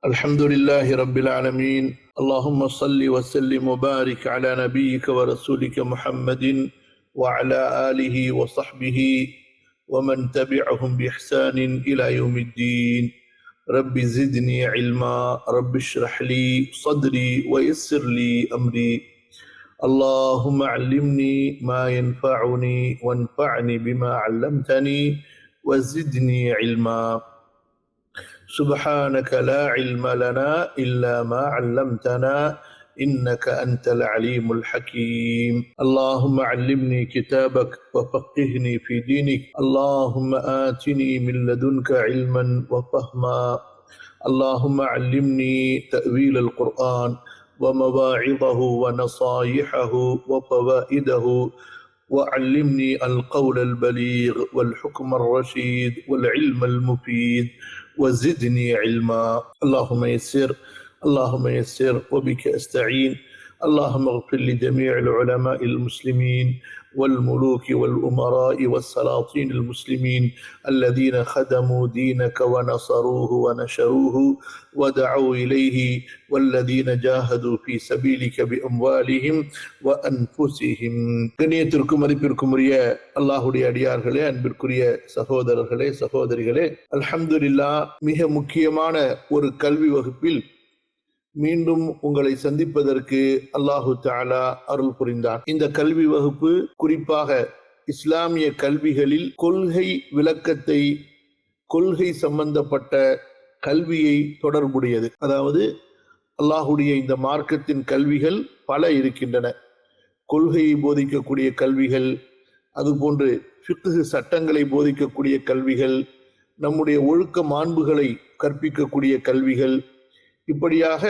الحمد لله رب العالمين. اللهم صل وسلم وبارك على نبيك ورسولك محمد وعلى آله وصحبه ومن تبعهم بإحسان إلى يوم الدين. رب زدني علما، رب اشرح لي صدري ويسر لي أمري. اللهم علمني ما ينفعني وانفعني بما علمتني وزدني علما. سبحانك لا علم لنا إلا ما علمتنا إنك أنت العليم الحكيم. اللهم علمني كتابك وفقهني في دينك. اللهم آتني من لدنك علما وفهما. اللهم علمني تأويل القرآن ومواعظه ونصائحه وفوائده، وعلمني القول البليغ والحكم الرشيد والعلم المفيد وزدني علما. اللهم يسر اللهم يسر وبك أستعين. اللهم اغفر لجميع العلماء المسلمين والملوك والأمراء والسلاطين المسلمين الذين خدموا دينك ونصروه ونشروه ودعوا إليه، والذين جاهدوا في سبيلك بأموالهم وأنفسهم. கண்ணியத்திற்கும் மதிப்பிற்கும் உரிய அல்லாஹ்வுடைய அடியார்களே, அன்பிற்குரிய சகோதரர்களே சகோதரிகளே, அல்ஹம்துலில்லாஹ், மிக முக்கியமான ஒரு கல்வி வகுப்பில் மீண்டும் உங்களை சந்திப்பதற்கு அல்லாஹு தஆலா அருள் புரிந்தான். இந்த கல்வி வகுப்பு குறிப்பாக இஸ்லாமிய கல்விகளில் கொள்கை விளக்கத்தை, கொள்கை சம்பந்தப்பட்ட கல்வியை தொடர்புடையது. அதாவது அல்லாஹுடைய இந்த மார்க்கத்தின் கல்விகள் பல இருக்கின்றன. கொள்கையை போதிக்கக்கூடிய கல்விகள், அதுபோன்று ஃபிக்ஹ் சட்டங்களை போதிக்கக்கூடிய கல்விகள், நம்முடைய ஒழுக்க மாண்புகளை கற்பிக்கக்கூடிய கல்விகள், இப்படியாக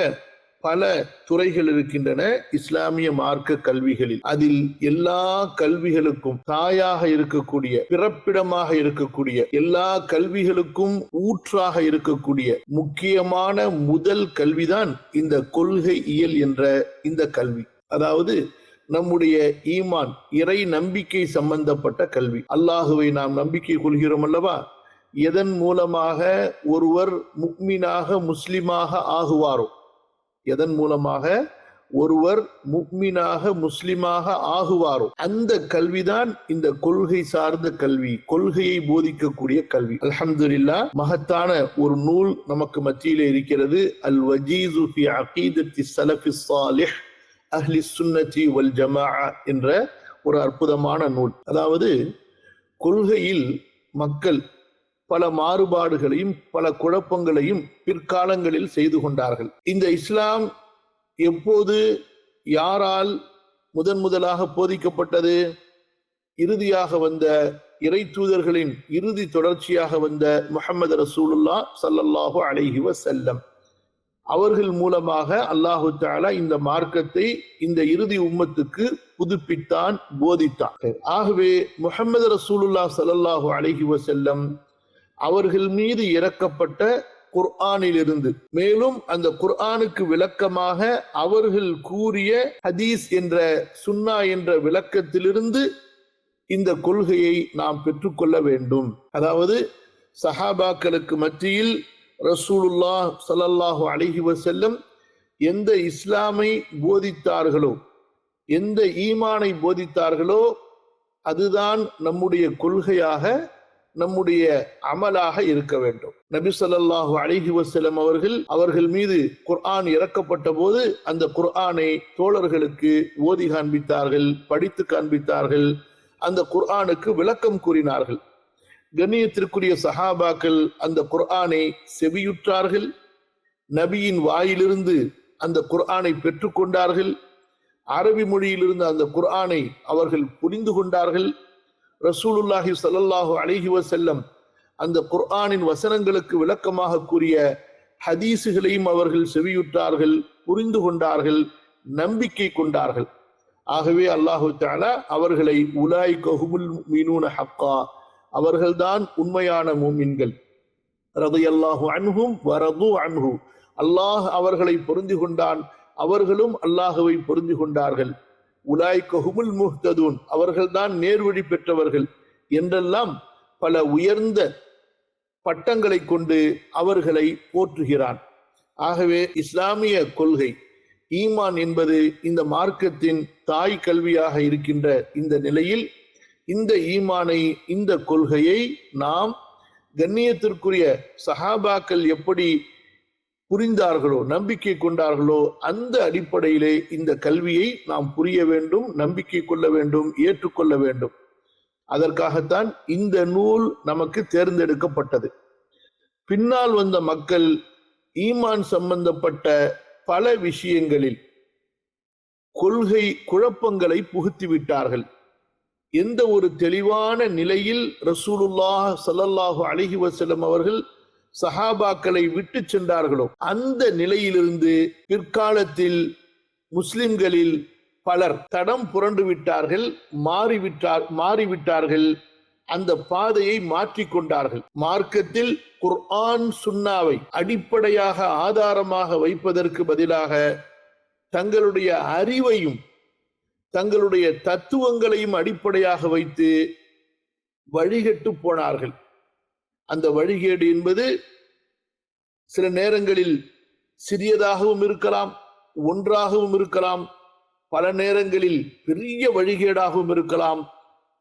பல துறைகள் இருக்கின்றன இஸ்லாமிய மார்க்க கல்விகளில். அதில் எல்லா கல்விகளுக்கும் தாயாக இருக்கக்கூடிய, பிறப்பிடமாக இருக்கக்கூடிய, எல்லா கல்விகளுக்கும் ஊற்றாக இருக்கக்கூடிய முக்கியமான முதல் கல்விதான் இந்த கொள்கை இயல் என்ற இந்த கல்வி. அதாவது நம்முடைய ஈமான், இறை நம்பிக்கை சம்பந்தப்பட்ட கல்வி. அல்லாஹுவை நாம் நம்பிக்கை கொள்கிறோம் அல்லவா, எதன் மூலமாக ஒருவர் முக்மீனாக முஸ்லிமாக ஆகுவாரோ, எதன் மூலமாக ஒருவர் முக்மீனாக முஸ்லிமாக ஆகுவாரோ அந்த கல்விதான் இந்த கொள்கை சார்ந்த கல்வி, கொள்கையை போதிக்கக்கூடிய கல்வி. அல்ஹம்துலில்லாஹ், மகத்தான ஒரு நூல் நமக்கு மத்தியிலே இருக்கிறது. அல் வஜீஸு ஃபி அகீதத்தி ஸலஃபி ஸாலிஹ் அஹ்லி சுன்னதி வல் ஜமாஅ என்ற ஒரு அற்புதமான நூல். அதாவது கொள்கையில் மக்கள் பல மாறுபாடுகளையும் பல குழப்பங்களையும் பிற்காலங்களில் செய்து கொண்டார்கள். இந்த இஸ்லாம் எப்போது யாரால் முதலாக போதிக்கப்பட்டது? இறுதியாக வந்த இறை தூதர்களின் இறுதி தொடர்ச்சியாக வந்த முஹம்மது ரசூலுல்லாஹ் ஸல்லல்லாஹு அலைஹி வஸல்லம் அவர்கள் மூலமாக அல்லாஹு தஆலா இந்த மார்க்கத்தை இந்த இறுதி உம்மத்துக்கு புதுப்பித்தான், போதித்தான். ஆகவே முஹம்மது ரசூலுல்லாஹ் ஸல்லல்லாஹு அலைஹி வஸல்லம் அவர்கள் மீது இறக்கப்பட்ட குர்ஆனிலிருந்து, மேலும் அந்த குர்ஆனுக்கு விளக்கமாக அவர்கள் கூறிய ஹதீஸ் என்ற சுன்னா என்ற விளக்கத்திலிருந்து இந்த கொள்கையை நாம் பெற்றுக்கொள்ள வேண்டும். அதாவது சஹாபாக்களுக்கு மத்தியில் ரசூலுல்லாஹ் ஸல்லல்லாஹு அலைஹி வஸல்லம் எந்த இஸ்லாமை போதித்தார்களோ, எந்த ஈமானை போதித்தார்களோ, அதுதான் நம்முடைய கொள்கையாக, நம்முடைய அமலாக இருக்க வேண்டும். நபி ஸல்லல்லாஹு அலைஹி வஸல்லம் அவர்கள் மீது குர்ஆன் இறக்கப்பட்ட போது அந்த குர்ஆனை தோழர்களுக்கு ஓதி காண்பித்தார்கள், படித்து காண்பித்தார்கள், அந்த குர்ஆனுக்கு விளக்கம் கூறினார்கள். கண்ணியத்திற்குரிய சஹாபாக்கள் அந்த குர்ஆனை செவியுற்றார்கள், நபியின் வாயிலிருந்து அந்த குர்ஆனை பெற்றுக்கொண்டார்கள், அரபி மொழியிலிருந்து அந்த குர்ஆனை அவர்கள் புரிந்து கொண்டார்கள். ரசூலுல்லாஹி ஸல்லல்லாஹு அலைஹி வஸல்லம் அந்த குர்ஆனின் வசனங்களுக்கு விளக்கமாக கூறிய ஹதீஸுகளையும் அவர்கள் செவியுற்றார்கள், புரிந்து கொண்டார்கள், நம்பிக்கை கொண்டார்கள். ஆகவே அல்லாஹு தஆலா அவர்களை உலாயிக ஹுமுல் முஃமினூன ஹக்கா, அவர்கள்தான் உண்மையான முஃமின்கள். ரலியல்லாஹு அன்ஹும் வ ரது அன்ஹு, அல்லாஹ் அவர்களை பொருந்தி கொண்டான், அவர்களும் அல்லாஹுவை பொருந்தி கொண்டார்கள். உலாயிக ஹுமுல் முஹ்ததூன், அவர்கள்தான் நேர்வழி பெற்றவர்கள் என்றெல்லாம் பல உயர்ந்த பட்டங்களை கொண்டு அவர்களை போற்றுகிறான். ஆகவே இஸ்லாமிய கொள்கை ஈமான் என்பது இந்த மார்க்கத்தின் தாய் கல்வியாக இருக்கின்ற இந்த நிலையில் இந்த ஈமானை, இந்த கொள்கையை நாம் கண்ணியத்திற்குரிய சஹாபாக்கள் எப்படி புரிந்தார்களோ, நம்பிக்கை கொண்டார்களோ, அந்த அடிப்படையிலே இந்த கல்வியை நாம் புரிய வேண்டும், நம்பிக்கை கொள்ள வேண்டும், ஏற்றுக்கொள்ள வேண்டும். அதற்காகத்தான் இந்த நூல் நமக்கு தேர்ந்தெடுக்கப்பட்டது. பின்னால் வந்த மக்கள் ஈமான் சம்பந்தப்பட்ட பல விஷயங்களில் கொள்கை குழப்பங்களை புகுத்திவிட்டார்கள். எந்த ஒரு தெளிவான நிலையில் ரசூலுல்லாஹ் ஸல்லல்லாஹு அலைஹி வஸல்லம் அவர்கள் சஹாபாக்களை விட்டு சென்றார்களோ அந்த நிலையிலிருந்து பிற்காலத்தில் முஸ்லிம்களில் பலர் தடம் புரண்டு விட்டார்கள், மாறிவிட்டார்கள், அந்த பாதையை மாற்றிக்கொண்டார்கள். மார்க்கத்தில் குர்ஆன் சுன்னாவை அடிப்படையாக ஆதாரமாக வைப்பதற்கு பதிலாக தங்களுடைய அறிவையும் தங்களுடைய தத்துவங்களையும் அடிப்படையாக வைத்து வழிகட்டு போனார்கள். அந்த வழிகேடு என்பது சில நேரங்களில் சிறியதாகவும் இருக்கலாம், ஒன்றாகவும் இருக்கலாம், பல நேரங்களில் பெரிய வழிகேடாகவும் இருக்கலாம்,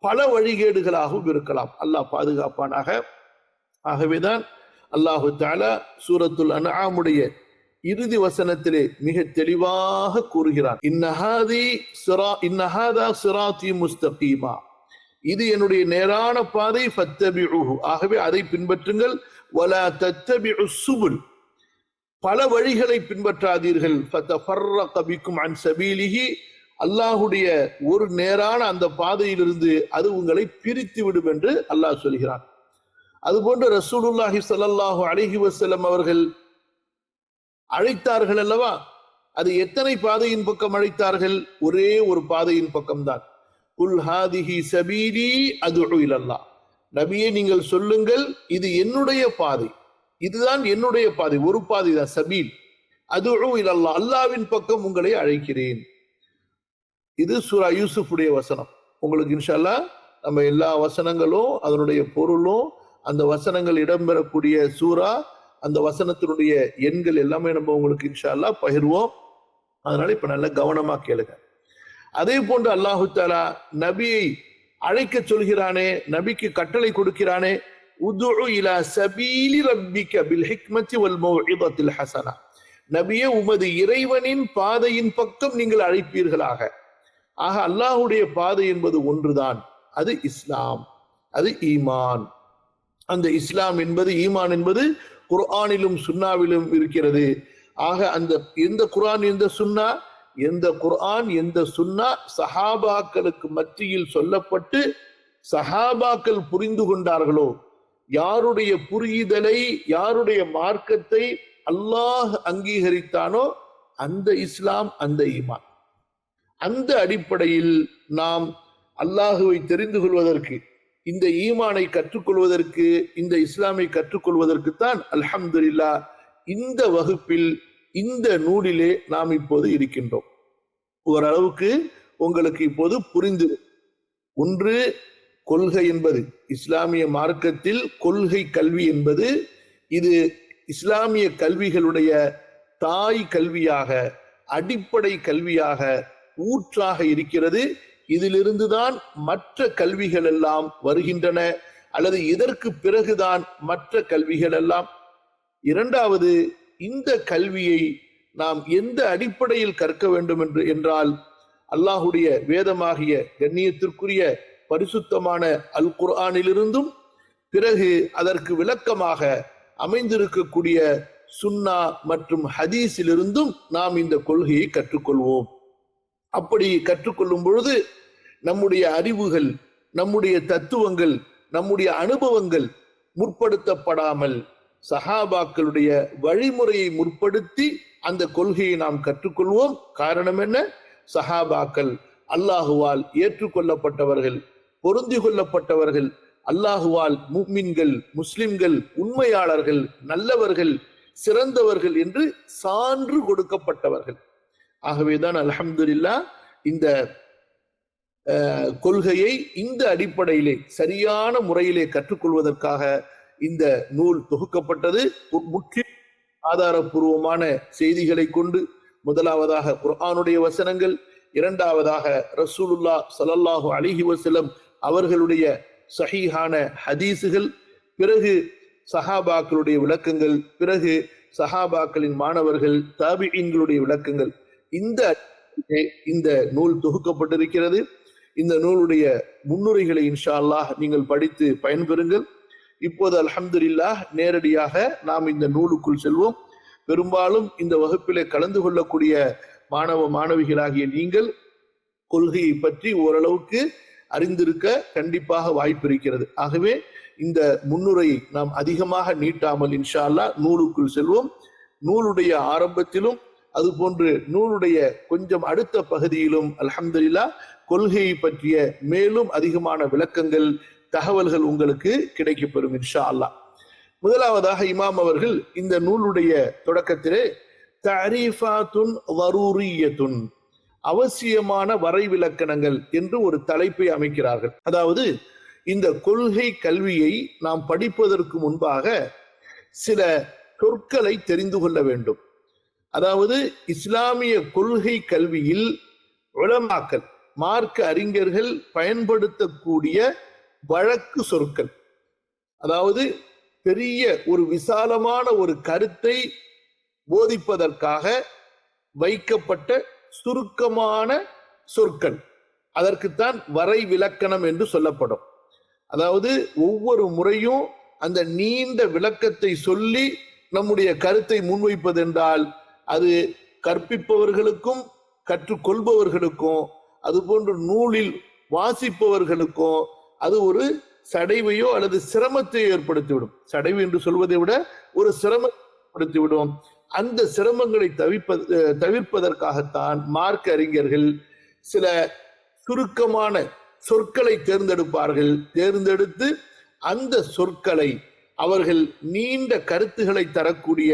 பல வழிகேடுகளாகவும் இருக்கலாம். அல்லாஹ் பாதுகாப்பானாக. ஆகவேதான் அல்லாஹு தஆலா சூரத்துல் அன்ஆமுடைய இறுதி வசனத்திலே மிக தெளிவாக கூறுகிறான், இன்னஹாதா சிராத்தி முஸ்தகீமா, இது என்னுடைய நேரான பாதை, ஃபத்தபிஉஹு, ஆகவே அதை பின்பற்றுங்கள், வலா தத்தபிஉஸ் சுபுல், பல வழிகளை பின்பற்றாதீர்கள், ஃபதஃபர்ரக பிக்கும் அன் சபீலிஹி, அல்லாஹுடைய ஒரு நேரான அந்த பாதையிலிருந்து அது உங்களை பிரித்து விடும் என்று அல்லாஹ் சொல்கிறான். அதுபோன்று ரசூலுல்லாஹி ஸல்லல்லாஹு அலைஹி வஸல்லம் அவர்கள் அழைத்தார்கள் அல்லவா, அது எத்தனை பாதையின் பக்கம் அழைத்தார்கள்? ஒரே ஒரு பாதையின் பக்கம்தான். குல் ஹாதிஹி சபீலி அதுஉ இலல்லாஹ், நபியே நீங்கள் சொல்லுங்கள், இது என்னுடைய பாதை, இதுதான் என்னுடைய பாதை, ஒரு பாதை தான் சபீல், அதுஉ இலல்லாஹ், அல்லாஹ்வின் பக்கம் உங்களை அழைக்கிறேன். இது சூரா யூசுஃபுடைய வசனம். உங்களுக்கு இன்ஷா அல்லாஹ் நம்ம எல்லா வசனங்களும் அதனுடைய பொருளும் அந்த வசனங்கள் இடம்பெறக்கூடிய சூரா, அந்த வசனத்தினுடைய எண்கள் எல்லாமே நம்ம உங்களுக்கு இன்ஷா அல்லாஹ் பகிர்வோம். அதனால இப்ப நல்ல கவனமா கேளுங்க. அதே போன்று அல்லாஹு தஆலா நபியை அழைக்க சொல்கிறானே, நபிக்கு கட்டளை கொடுக்கிறானே, உதுஉ இலா சபீலி ரப்பிக பில் ஹிக்மத்தி வல் மௌஇதத்தில் ஹஸனா, நபியே உமது இறைவனின் பாதையின் பக்கம் நீங்கள் அழைப்பீர்களாக. ஆக அல்லாஹுடைய பாதை என்பது ஒன்றுதான், அது இஸ்லாம், அது ஈமான். அந்த இஸ்லாம் என்பது, ஈமான் என்பது குர்ஆனிலும் சுன்னாவிலும் இருக்கிறது. ஆக அந்த எந்த குர்ஆன் எந்த சுன்னா, எந்த குர்ஆன் எந்த சுன்னா சஹாபாக்களுக்கு மத்தியில் சொல்லப்பட்டு சஹாபாக்கள் புரிந்து கொண்டார்களோ, யாருடைய புரிதலை, யாருடைய மார்க்கத்தை அல்லாஹ் அங்கீகரித்தானோ அந்த இஸ்லாம், அந்த ஈமான். அந்த அடிப்படையில் நாம் அல்லாஹுவை தெரிந்து கொள்வதற்கு, இந்த ஈமானை கற்றுக்கொள்வதற்கு, இந்த இஸ்லாமை கற்றுக்கொள்வதற்குத்தான் அல்ஹம்துலில்லாஹ் இந்த வகுப்பில், இந்த நூலிலே நாம் இப்போது இருக்கின்றோம். ஓரளவுக்கு உங்களுக்கு இப்போது புரிந்து, ஒன்று கொள்கை என்பது, இஸ்லாமிய மார்க்கத்தில் கொள்கை கல்வி என்பது இது இஸ்லாமிய கல்விகளுடைய தாய் கல்வியாக, அடிப்படை கல்வியாக, ஊற்றாக இருக்கிறது. இதிலிருந்துதான் மற்ற கல்விகள் எல்லாம் வருகின்றன, அல்லது இதற்கு பிறகுதான் மற்ற கல்விகள் எல்லாம். இரண்டாவது, இந்த கல்வியை நாம் எந்த அடிப்படையில் கற்க வேண்டும் என்றால் அல்லாஹுடைய வேதமாகிய கண்ணியத்திற்குரிய பரிசுத்தமான அல் குர்ஆனிலிருந்தும், பிறகு அதற்கு விளக்கமாக அமைந்திருக்கக்கூடிய சுன்னா மற்றும் ஹதீஸிலிருந்தும் நாம் இந்த கொள்கையை கற்றுக்கொள்வோம். அப்படி கற்றுக்கொள்ளும் பொழுது நம்முடைய அறிவுகள், நம்முடைய தத்துவங்கள், நம்முடைய அனுபவங்கள் முற்படுத்தப்படாமல் சஹாபாக்களுடைய வழிமுறையை முற்படுத்தி அந்த கொள்கையை நாம் கற்றுக்கொள்வோம். காரணம் என்ன? சஹாபாக்கள் அல்லாஹுவால் ஏற்றுக்கொள்ளப்பட்டவர்கள், பொருந்தி கொள்ளப்பட்டவர்கள், அல்லாஹுவால் முஃமின்கள், முஸ்லிம்கள், உண்மையாளர்கள், நல்லவர்கள், சிறந்தவர்கள் என்று சான்று கொடுக்கப்பட்டவர்கள். ஆகவேதான் அல்ஹம்துலில்லாஹ் இந்த கொள்கையை இந்த அடிப்படையிலே சரியான முறையிலே கற்றுக்கொள்வதற்காக இந்த நூல் தொகுக்கப்பட்டது. ஆதாரபூர்வமான செய்திகளை கொண்டு, முதலாவதாக குர்ஆனுடைய வசனங்கள், இரண்டாவதாக ரசூலுல்லாஹ் ஸல்லல்லாஹு அலைஹி வஸல்லம் அவர்களுடைய சஹீஹான ஹதீஸுகள், பிறகு சஹாபாக்களுடைய விளக்கங்கள், பிறகு சஹாபாக்களின் மாணவர்கள் தாபிஈன்களுடைய விளக்கங்கள். இந்த நூல் தொகுக்கப்பட்டிருக்கிறது. இந்த நூலுடைய முன்னுரைகளை இன்ஷா அல்லாஹ் நீங்கள் படித்து பயன்பெறுங்கள். இப்போது அல்ஹம்துலில்லாஹ் நேரடியாக நாம் இந்த நூலுக்குள் செல்வோம். பெரும்பாலும் இந்த வகுப்பிலே கலந்து கொள்ளக்கூடிய மாணவ மாணவிகளாகிய நீங்கள் கொள்கையை பற்றி ஓரளவுக்கு அறிந்திருக்க கண்டிப்பாக வாய்ப்பு இருக்கிறது. ஆகவே இந்த முன்னுரையை நாம் அதிகமாக நீட்டாமல் இன்ஷா அல்லாஹ் நூலுக்குள் செல்வோம். நூலுடைய ஆரம்பத்திலும் அதுபோன்று நூலுடைய கொஞ்சம் அடுத்த பகுதியிலும் அல்ஹம்துலில்லாஹ் கொள்கையை பற்றிய மேலும் அதிகமான விளக்கங்கள், தகவல்கள் உங்களுக்கு கிடைக்கப்பெறும் இன்ஷா அல்லாஹ். முதலாவதாக இமாம் அவர்கள் இந்த நூலுடைய தொடக்கத்திலே தஅரீஃபாத்துன் வரூரியத்துன், அவசியமான வரைவிலக்கணங்கள் என்று ஒரு தலைப்பை அமைக்கிறார்கள். அதாவது இந்த கொள்கை கல்வியை நாம் படிப்பதற்கு முன்பாக சில சொற்களை தெரிந்து கொள்ள வேண்டும். அதாவது இஸ்லாமிய கொள்கை கல்வியில் உலமாக்கள், மார்க்க அறிஞர்கள் பயன்படுத்தக்கூடிய வழக்கு சொற்கள், அதாவது பெரிய ஒரு விசாலமான ஒரு கருத்தை போதிப்பதற்காக வைக்கப்பட்ட சுருக்கமான சொற்கள், அதற்குத்தான் வரை விலக்கணம் என்று சொல்லப்படும். அதாவது ஒவ்வொரு முறையும் அந்த நீண்ட விளக்கத்தை சொல்லி நம்முடைய கருத்தை முன்வைப்பதென்றால் அது கற்பிப்பவர்களுக்கும் கற்றுக்கொள்பவர்களுக்கும் அதுபோன்று நூலில் வாசிப்பவர்களுக்கும் அது ஒரு சடைவையோ அல்லது சிரமத்தை ஏற்படுத்திவிடும். சடைவு என்று சொல்வதை விட ஒரு சிரமம் ஏற்படுத்திவிடும். அந்த சிரமங்களை தவிர்ப்பதற்காகத்தான் மார்க்க அறிஞர்கள் சில சுருக்கமான சொற்களை தேர்ந்தெடுப்பார்கள். தேர்ந்தெடுத்து அந்த சொற்களை அவர்கள் நீண்ட கருத்துக்களை தரக்கூடிய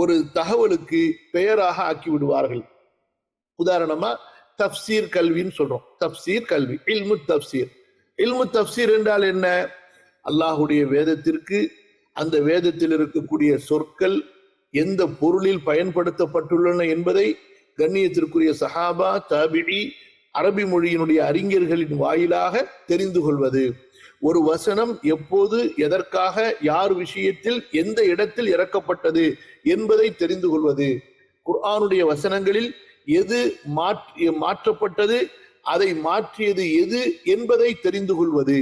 ஒரு தகவலுக்கு பெயராக ஆக்கி விடுவார்கள். உதாரணமா தப்சீர் கல்வின்னு சொல்றோம். தப்சீர் கல்வி, இல்மு தப்சீர். இல்மு தப்சீர் என்றால் என்ன? அல்லாஹுடைய வேதத்திற்கு அந்த வேதத்தில் இருக்கக்கூடிய சொற்கள் எந்த பொருளில் பயன்படுத்தப்பட்டுள்ளன என்பதை கண்ணியத்திற்குரிய சஹாபா, தாபிஈ, அரபி மொழியினுடைய அறிஞர்களின் வாயிலாக தெரிந்து கொள்வது. ஒரு வசனம் எப்போது, எதற்காக, யார் விஷயத்தில், எந்த இடத்தில் இறக்கப்பட்டது என்பதை தெரிந்து கொள்வது. குர்ஆனுடைய வசனங்களில் எது மாற்றப்பட்டது, அதை மாற்றியது எது என்பதை தெரிந்து கொள்வது.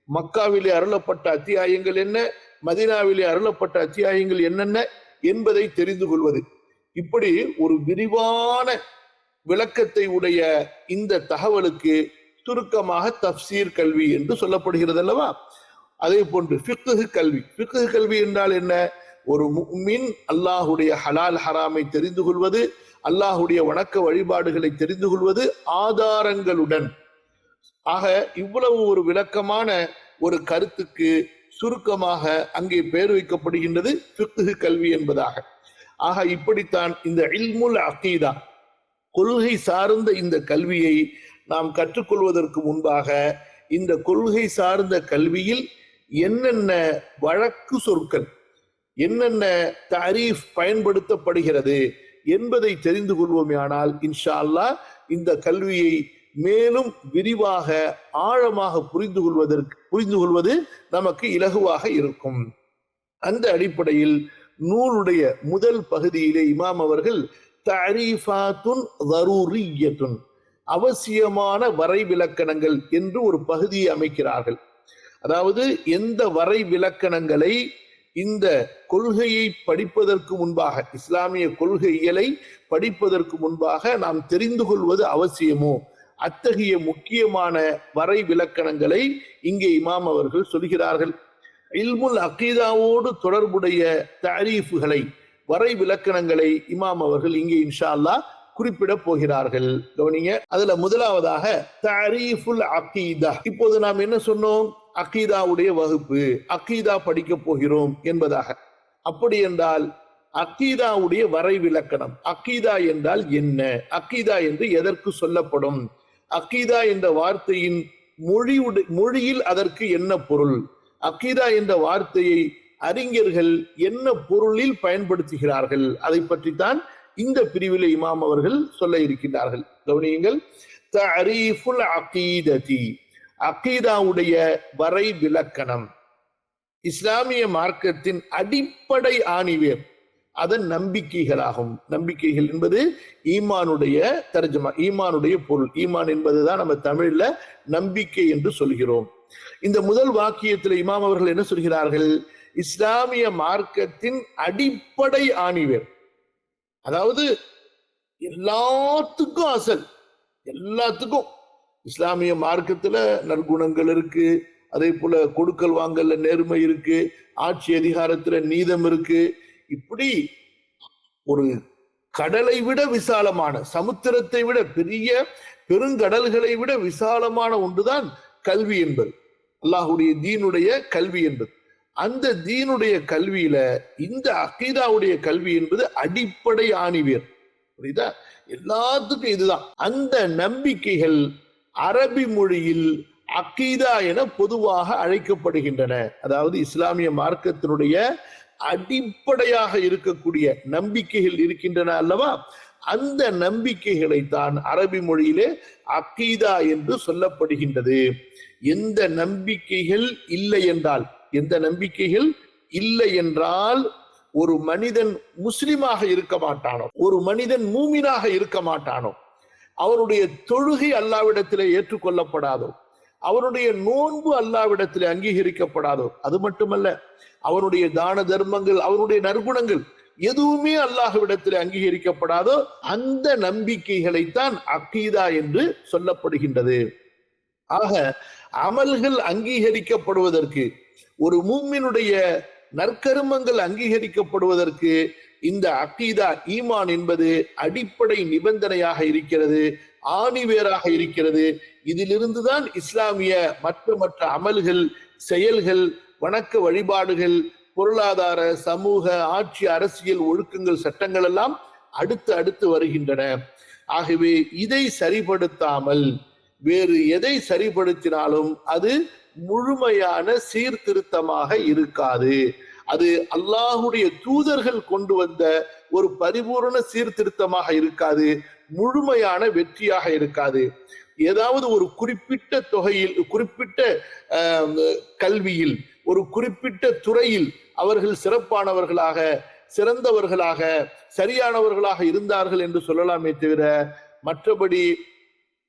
மக்காவிலே அருளப்பட்ட அத்தியாயங்கள் என்ன, மதீனாவிலே அருளப்பட்ட அத்தியாயங்கள் என்னென்ன என்பதை தெரிந்து கொள்வது. இப்படி ஒரு விரிவான விளக்கத்தை உடைய இந்த தகவலுக்கு சுருக்கமாக தப்சீர் கல்வி என்று சொல்லப்படுகிறது அல்லவா? அதே போன்று ஃபிக்ஹ் கல்வி. ஃபிக்ஹ் கல்வி என்றால் என்ன? ஒரு முஃமின் அல்லாஹுடைய ஹலால் ஹராமை தெரிந்து கொள்வது, அல்லாஹுடைய வணக்க வழிபாடுகளை தெரிந்து கொள்வது ஆதாரங்களுடன். ஆக இவ்வளவு ஒரு விளக்கமான ஒரு கருத்துக்கு சுருக்கமாக அங்கே பெயர் வைக்கப்படுகின்றது ஃபிக்ஹ் கல்வி என்பதாக. ஆக இப்படித்தான் இந்த இல்முல் அகீதா, கொள்கை சார்ந்த இந்த கல்வியை நாம் கற்றுக்கொள்வதற்கு முன்பாக இந்த கொள்கை சார்ந்த கல்வியில் என்னென்ன வழக்கு சொற்கள், என்னென்ன தரீஃப் பயன்படுத்தப்படுகிறது என்பதை தெரிந்து கொள்வோமேயானால் இன்ஷா அல்லாஹ் இந்த கல்வியை மேலும் விரிவாக ஆழமாக புரிந்து கொள்வது நமக்கு இலகுவாக இருக்கும். அந்த அடிப்படையில் நூலுடைய முதல் பகுதியிலே இமாம் அவர்கள் தஅரீஃபாத்துன் ஸரூரியத்துன், அவசியமான வரை விலக்கணங்கள் என்று ஒரு பகுதியை அமைக்கிறார்கள். அதாவது எந்த வரை விலக்கணங்களை இந்த கொள்கையை படிப்பதற்கு முன்பாக, இஸ்லாமிய கொள்கைகளை படிப்பதற்கு முன்பாக நாம் தெரிந்து கொள்வது அவசியமோ, அத்தகைய முக்கியமான வரை விலக்கணங்களை இங்கே இமாம் அவர்கள் சொல்கிறார்கள். இல்முல் அகீதாவோடு தொடர்புடைய தரீஃப்களை, வரை விலக்கணங்களை இமாம் அவர்கள் இங்கே இன்ஷா அல்லாஹ் குறிப்பிட போகிறார்கள். கவனிங்க. அதுல முதலாவதாக தரீஃபுல் அகீதா. இப்போது நாம் என்ன சொன்னோம்? அகீதாவுடைய வகுப்பு, அகீதா படிக்க போகிறோம் என்பதாக. அப்படி என்றால் அகீதாவுடைய வரை விலக்கணம், அகீதா என்றால் என்ன, அகீதா என்று எதற்கு சொல்லப்படும், அகீதா என்ற வார்த்தையின் மொழியில் அதற்கு என்ன பொருள், அகீதா என்ற வார்த்தையை அறிஞர்கள் என்ன பொருளில் பயன்படுத்துகிறார்கள் அதை பற்றி தான் இந்த பிரிவில் இமாம் அவர்கள் சொல்ல இருக்கின்றார்கள். கவனியுங்கள். தஅரீஃபுல் அகீததி, அகீதாவுடைய வரை விலக்கணம். இஸ்லாமிய மார்க்கத்தின் அடிப்படை ஆணிவேர் அதன் நம்பிக்கைகளாகும். நம்பிக்கைகள் என்பது ஈமானுடைய தர்ஜமா, ஈமானுடைய பொருள். ஈமான் என்பதுதான் நம்ம தமிழ்ல நம்பிக்கை என்று சொல்கிறோம். இந்த முதல் வாக்கியத்தில் இமாம் அவர்கள் என்ன சொல்கிறார்கள்? இஸ்லாமிய மார்க்கத்தின் அடிப்படை ஆணிவேர், அதாவது எல்லாத்துக்கும் அசல், எல்லாத்துக்கும். இஸ்லாமிய மார்க்கத்துல நற்குணங்கள் இருக்கு, அதே போல கொடுக்கல் வாங்கல்ல நேர்மை இருக்கு, ஆட்சி அதிகாரத்துல நீதம் இருக்கு. இப்படி ஒரு கடலை விட விசாலமான, சமுத்திரத்தை விட பெரிய பெருங்கடல்களை விட விசாலமான ஒன்றுதான் கல்வி என்பது, அல்லாஹுடைய தீனுடைய கல்வி என்பது. அந்த தீனுடைய கல்வியில இந்த அகீதாவுடைய கல்வி என்பது அடிப்படை ஆணிவேர். புரியுதா? எல்லாத்துக்கும் இதுதான். அந்த நம்பிக்கைகள் அரபி மொழியில் அகீதா என பொதுவாக அழைக்கப்படுகின்றன. அதாவது இஸ்லாமிய மார்க்கத்தினுடைய அடிப்படையாக இருக்கக்கூடிய நம்பிக்கைகள் இருக்கின்றன அல்லவா, அந்த நம்பிக்கைகளை தான் அரபி மொழியிலே அகீதா என்று சொல்லப்படுகின்றது. எந்த நம்பிக்கைகள் இல்லை என்றால், எந்த நம்பிக்கைகள் இல்லை என்றால் ஒரு மனிதன் முஸ்லிமாக இருக்க மாட்டானோ, ஒரு மனிதன் மூமினாக இருக்க மாட்டானோ, அவனுடைய தொழுகை அல்லாவிடத்திலே ஏற்றுக்கொள்ளப்படாதோ, அவனுடைய நோன்பு அல்லாவிடத்திலே அங்கீகரிக்கப்படாதோ, அது மட்டுமல்ல அவனுடைய தான தர்மங்கள், அவனுடைய நற்குணங்கள் எதுவுமே அல்லாஹ்விடத்தில் அங்கீகரிக்கப்படாதோ அந்த நம்பிக்கைகளைத்தான் அகீதா என்று சொல்லப்படுகின்றது. ஆக அமல்கள் அங்கீகரிக்கப்படுவதற்கு, ஒரு மூமினுடைய நற்கருமங்கள் அங்கீகரிக்கப்படுவதற்கு இந்த அகீதா ஈமான் என்பது அடிப்படை நிபந்தனையாக இருக்கிறது, ஆணிவேராக இருக்கிறது. இதிலிருந்துதான் இஸ்லாமிய மற்ற அமல்கள், செயல்கள், வணக்க வழிபாடுகள், பொருளாதார, சமூக, ஆட்சி, அரசியல், ஒழுக்கங்கள், சட்டங்கள் எல்லாம் அடுத்து வருகின்றன. ஆகவே இதை சரிபடுத்தாமல் வேறு எதை சரிபடுத்தினாலும் அது முழுமையான சீர்திருத்தமாக இருக்காது. அது அல்லாஹுடைய தூதர்கள் கொண்டு வந்த ஒரு பரிபூர்ண சீர்திருத்தமாக இருக்காது, முழுமையான வெற்றியாக இருக்காது. ஏதாவது ஒரு குறிப்பிட்ட தொகையில், குறிப்பிட்ட கல்வியில், ஒரு குறிப்பிட்ட துறையில் அவர்கள் சிறப்பானவர்களாக, சிறந்தவர்களாக, சரியானவர்களாக இருந்தார்கள் என்று சொல்லலாமே தவிர, மற்றபடி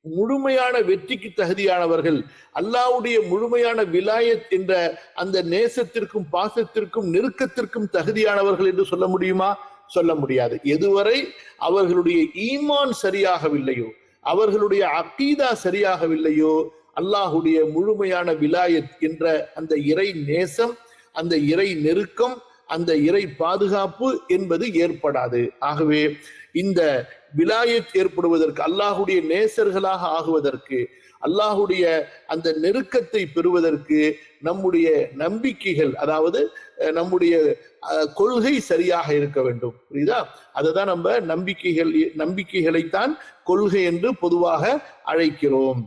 முழுமையான வெற்றிக்கு தகுதியானவர்கள், அல்லாஹ்வுடைய முழுமையான விலாயத் என்ற அந்த நேசத்திற்கும் பாசத்திற்கும் நெருக்கத்திற்கும் தகுதியானவர்கள் என்று சொல்ல முடியுமா? சொல்ல முடியாது. எதுவரை அவர்களுடைய ஈமான் சரியாகவில்லையோ, அவர்களுடைய அகீதா சரியாகவில்லையோ, அல்லாஹுடைய முழுமையான விலாயத் என்ற அந்த இறை நேசம், அந்த இறை நெருக்கம், அந்த இறை பாதுகாப்பு என்பது ஏற்படாது. ஆகவே இந்த விலாயத் ஏற்படுவதற்கு, அல்லாஹுடைய நேசர்களாக ஆகுவதற்கு, அல்லாஹுடைய அந்த நெருக்கத்தை பெறுவதற்கு நம்முடைய நம்பிக்கைகள், அதாவது நம்முடைய கொள்கை சரியாக இருக்க வேண்டும். புரியுதா? அதுதான் நம்ம நம்பிக்கைகளைத்தான் கொள்கை என்று பொதுவாக அழைக்கிறோம்.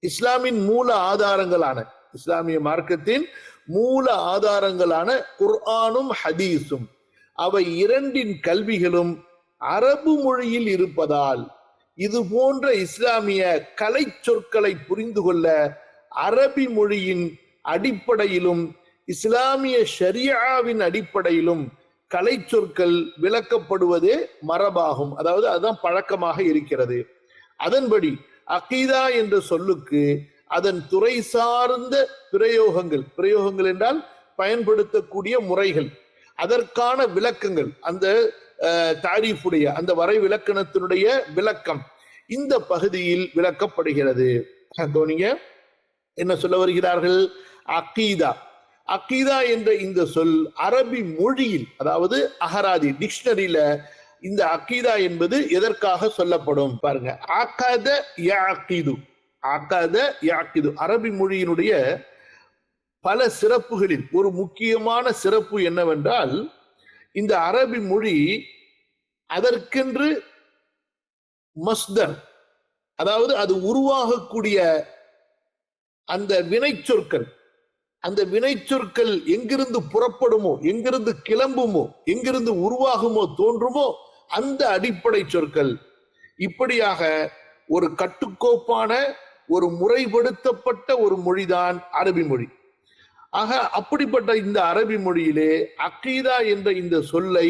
இஸ்லாமின் மூல ஆதாரங்களான, இஸ்லாமிய மார்க்கத்தின் மூல ஆதாரங்களான குர்ஆனும் ஹதீஸும், அவை இரண்டின் கல்விகளும் அரபு மொழியில் இருப்பதால் இது போன்ற இஸ்லாமிய கலை சொற்களை புரிந்து கொள்ள அரபி மொழியின் அடிப்படையிலும் இஸ்லாமிய ஷரியாவின் அடிப்படையிலும் கலை சொற்கள் விளக்கப்படுவதே மரபாகும். அதாவது அதுதான் பழக்கமாக இருக்கிறது. அதன்படி அகீதா என்ற சொல்லுக்கு அதன் துறை சார்ந்த பிரயோகங்கள் என்றால் பயன்படுத்தக்கூடிய முறைகள், அதற்கான விளக்கங்கள், அந்த தாரீஃபுடைய அந்த வரை விளக்கணத்தினுடைய விளக்கம் இந்த பகுதியில் விளக்கப்படுகிறது. கவனிங்க, என்ன சொல்ல வருகிறார்கள்? அகீதா, அகீதா என்ற இந்த சொல் அரபி மொழியில், அதாவது அகராதி டிக்ஷனரியில இந்த அகீதா என்பது எதற்காக சொல்லப்படும் பாருங்க. அகத யஅகிது, அகத யஅகிது அரபி மொழியினுடைய பல சிறப்புகளில் ஒரு முக்கியமான சிறப்பு என்னவென்றால், இந்த அரபி மொழி அதற்கென்று மஸ்தர், அதாவது அது உருவாகக்கூடிய அந்த வினை சொற்கள், அந்த வினை சொற்கள் எங்கிருந்து புறப்படுமோ, எங்கிருந்து கிளம்புமோ, எங்கிருந்து உருவாகுமோ, தோன்றுமோ அந்த அடிப்படை சொற்கள். இப்படியாக ஒரு கட்டுக்கோப்பான ஒரு முறைப்படுத்தப்பட்ட ஒரு மொழிதான் அரபி மொழி. ஆக அப்படிப்பட்ட இந்த அரபி மொழியிலே அக்கீதா என்ற இந்த சொல்லை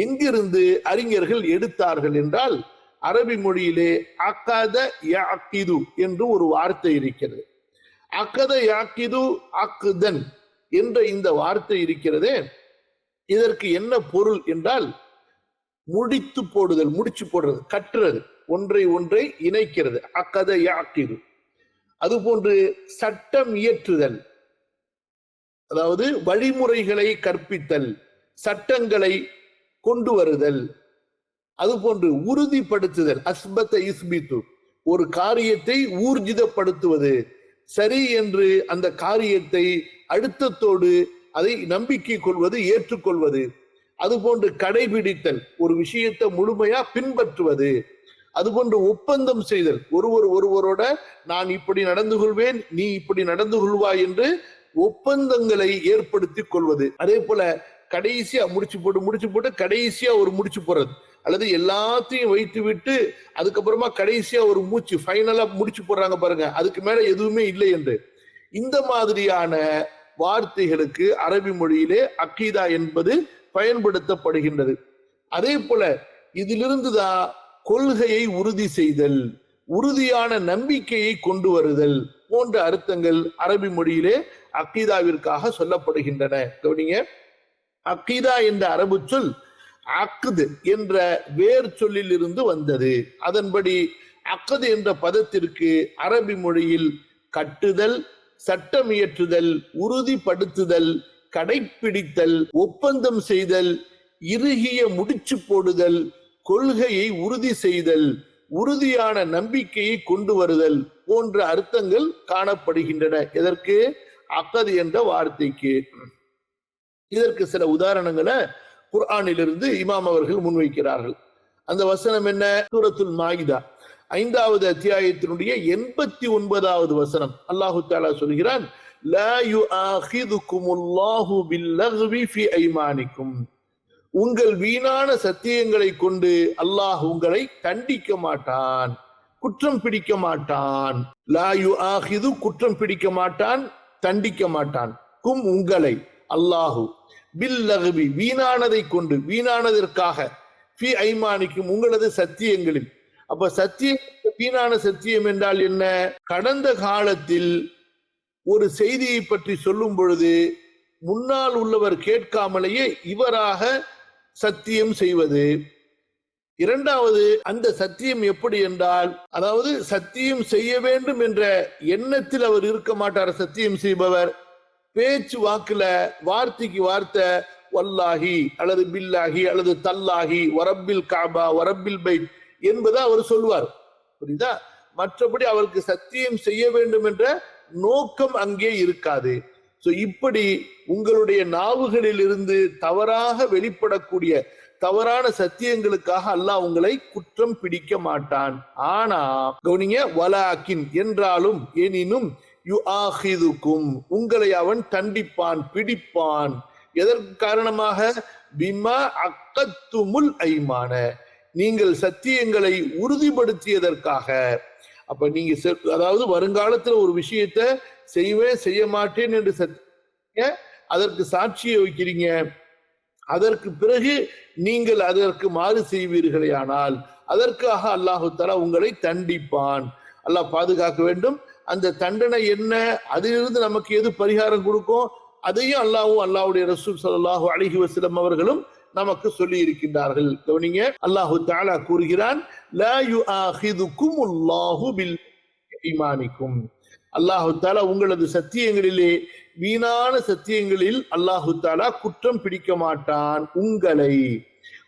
எங்கிருந்து அறிஞர்கள் எடுத்தார்கள் என்றால், அரபி மொழியிலே அகத யஅகிது என்று ஒரு வார்த்தை இருக்கிறது. அகத யஅகிது அக்தன் என்ற இந்த வார்த்தை இருக்கிறதே, இதற்கு என்ன பொருள் என்றால் முடித்து போடுதல், முடிச்சு போடுறது, கட்டுறது, ஒன்றை ஒன்றை இணைக்கிறது. அகத யஅகிது. அதுபோன்று சட்டம் இயற்றுதல், அதாவது வழிமுறைகளை கற்பித்தல், சட்டங்களை கொண்டு வருதல். அதுபோன்று உறுதிப்படுத்துதல், அஸ்பத்த இஸ்பித்து, ஒரு காரியத்தை ஊர்ஜிதப்படுத்துவது, சரி என்று அந்த காரியத்தை அழுத்தத்தோடு அதை நம்பிக்கை கொள்வது, ஏற்றுக்கொள்வது. அதுபோன்று கடைபிடித்தல், ஒரு விஷயத்தை முழுமையா பின்பற்றுவது. அதுபோன்று ஒப்பந்தம் செய்தல், ஒருவரோட நான் இப்படி நடந்து கொள்வேன், நீ இப்படி நடந்து கொள்வாய் என்று ஒப்பந்தங்களை ஏற்படுத்தி கொள்வது. அதே போல கடைசியா முடிச்சு போட்டு கடைசியா ஒரு முடிச்சு போறது, அல்லது எல்லாத்தையும் வைத்து விட்டு அதுக்கப்புறமா கடைசியா ஒரு மூச்சு ஃபைனலா முடிச்சு போடுறாங்க பாருங்க, அதுக்கு மேல எதுவுமே இல்லை என்று. இந்த மாதிரியான வார்த்தைகளுக்கு அரபி மொழியிலே அக்கீதா என்பது பயன்படுத்தப்படுகின்றது. அதே போல இதிலிருந்துதான் கொள்கையை உறுதி செய்தல், உறுதியான நம்பிக்கையை கொண்டு வருதல் போன்ற அர்த்தங்கள் அரபி மொழியிலே அக்கீதாவிற்காக சொல்லப்படுகின்றன. கவனிங்க, அக்கீதா என்ற அரபு சொல் அக்து என்ற வேர் சொல்லில் இருந்து வந்தது. அதன்படி அக்து என்ற பதத்திற்கு அரபி மொழியில் கட்டுதல், சட்டம் இயற்றுதல், உறுதிப்படுத்துதல், கடைப்பிடித்தல், ஒப்பந்தம் செய்தல், இறுகிய முடிச்சு போடுதல், கொள்கையை உறுதி செய்தல், உறுதியான நம்பிக்கையை கொண்டு வருதல் போன்ற அர்த்தங்கள் காணப்படுகின்றன. எதற்கு? அக்து என்ற வார்த்தைக்கு. இதற்கு சில உதாரணங்களை குர்ஆனிலிருந்து இமாம் அவர்கள் முன்வைக்கிறார்கள். அந்த வசனம் என்ன? சூரத்துல் மாயிதா 5வது அத்தியாயத்தினுடைய 89வது வசனம். அல்லாஹு தஆலா சொல்கிறான், லா யுஆஹிதுகுமுல்லாஹு பில்லக்வி ஃபீ ஐமானிக்கும். உங்கள் வீணான சத்தியங்களை கொண்டு அல்லாஹ் உங்களை தண்டிக்க மாட்டான், குற்றம் பிடிக்க மாட்டான். லா யுஆஹிது, குற்றம் பிடிக்க மாட்டான், தண்டிக்க மாட்டான். கும், உங்களை, அல்லாஹு, பில்லக்வி, வீணானதை கொண்டு, வீணானதற்காக, ஃபீ ஐமானிக்கும், உங்களது சத்தியங்களில். அப்ப சத்தியம், வீணான சத்தியம் என்றால் என்ன? கடந்த காலத்தில் ஒரு செய்தியை பற்றி சொல்லும் பொழுது முன்னால் உள்ளவர் கேட்காமலேயே இவராக சத்தியம் செய்வது. இரண்டாவது, அந்த சத்தியம் எப்படி என்றால், அதாவது சத்தியம் செய்ய வேண்டும் என்ற எண்ணத்தில் அவர் இருக்க மாட்டார். சத்தியம் செய்பவர் பேச்சு வாக்குல, வார்த்தைக்கு வார்த்தை, வல்லாஹி அல்லது பில்லாஹி அல்லது தல்லாஹி, வரப்பில் காபா, வரப்பில் பைத் என்பதை அவர் சொல்வார். புரியுதா? மற்றபடி அவருக்கு சத்தியம் செய்ய வேண்டும் என்ற நோக்கம் அங்கே இருக்காது. இப்படி உங்களுடைய நாவுகளில் இருந்து தவறாக வெளிப்படக்கூடிய தவறான சத்தியங்களுக்காக அல்லாஹ் உங்களை குற்றம் பிடிக்க மாட்டான். ஆனா கவனிங்க, வலாக்கின் என்றாலும், எனினும், யுஆஹிதுக்கும், உங்களை அவன் தண்டிப்பான், பிடிப்பான். எதற்கு காரணமாக? பிமா அக்கத்துமுல் ஐமான, நீங்கள் சத்தியங்களை உறுதிப்படுத்தியதற்காக. அப்ப நீங்க அதாவது வருங்காலத்துல ஒரு விஷயத்தை செய்வேன் செய்ய மாட்டேன் என்று அதற்கு சாட்சியை வைக்கிறீங்க, அதற்கு பிறகு நீங்கள் அதற்கு மாறு செய்வீர்களே ஆனால் அதற்காக அல்லாஹு தஆலா உங்களை தண்டிப்பான். அல்லாஹ் பாதுகாக்க வேண்டும். அந்த தண்டனை என்ன, அதிலிருந்து நமக்கு எது பரிகாரம் கொடுக்கும், அதையும் அல்லாஹ்வும் அல்லாஹ்வுடைய ரசூல் ஸல்லல்லாஹு அலைஹி வஸல்லம் அவர்களும் நமக்கு சொல்லி இருக்கின்றார்கள். கவனிங்க, அல்லாஹு தஆலா கூறுகிறான், லா யுஆஹிதுகுமுல்லாஹு பில் ஈமானிக்கும். அல்லாஹு தஆலா உங்களது சத்தியங்களிலே, வீணான சத்தியங்களில் அல்லாஹு தஆலா குற்றம் பிடிக்க மாட்டான் உங்களை.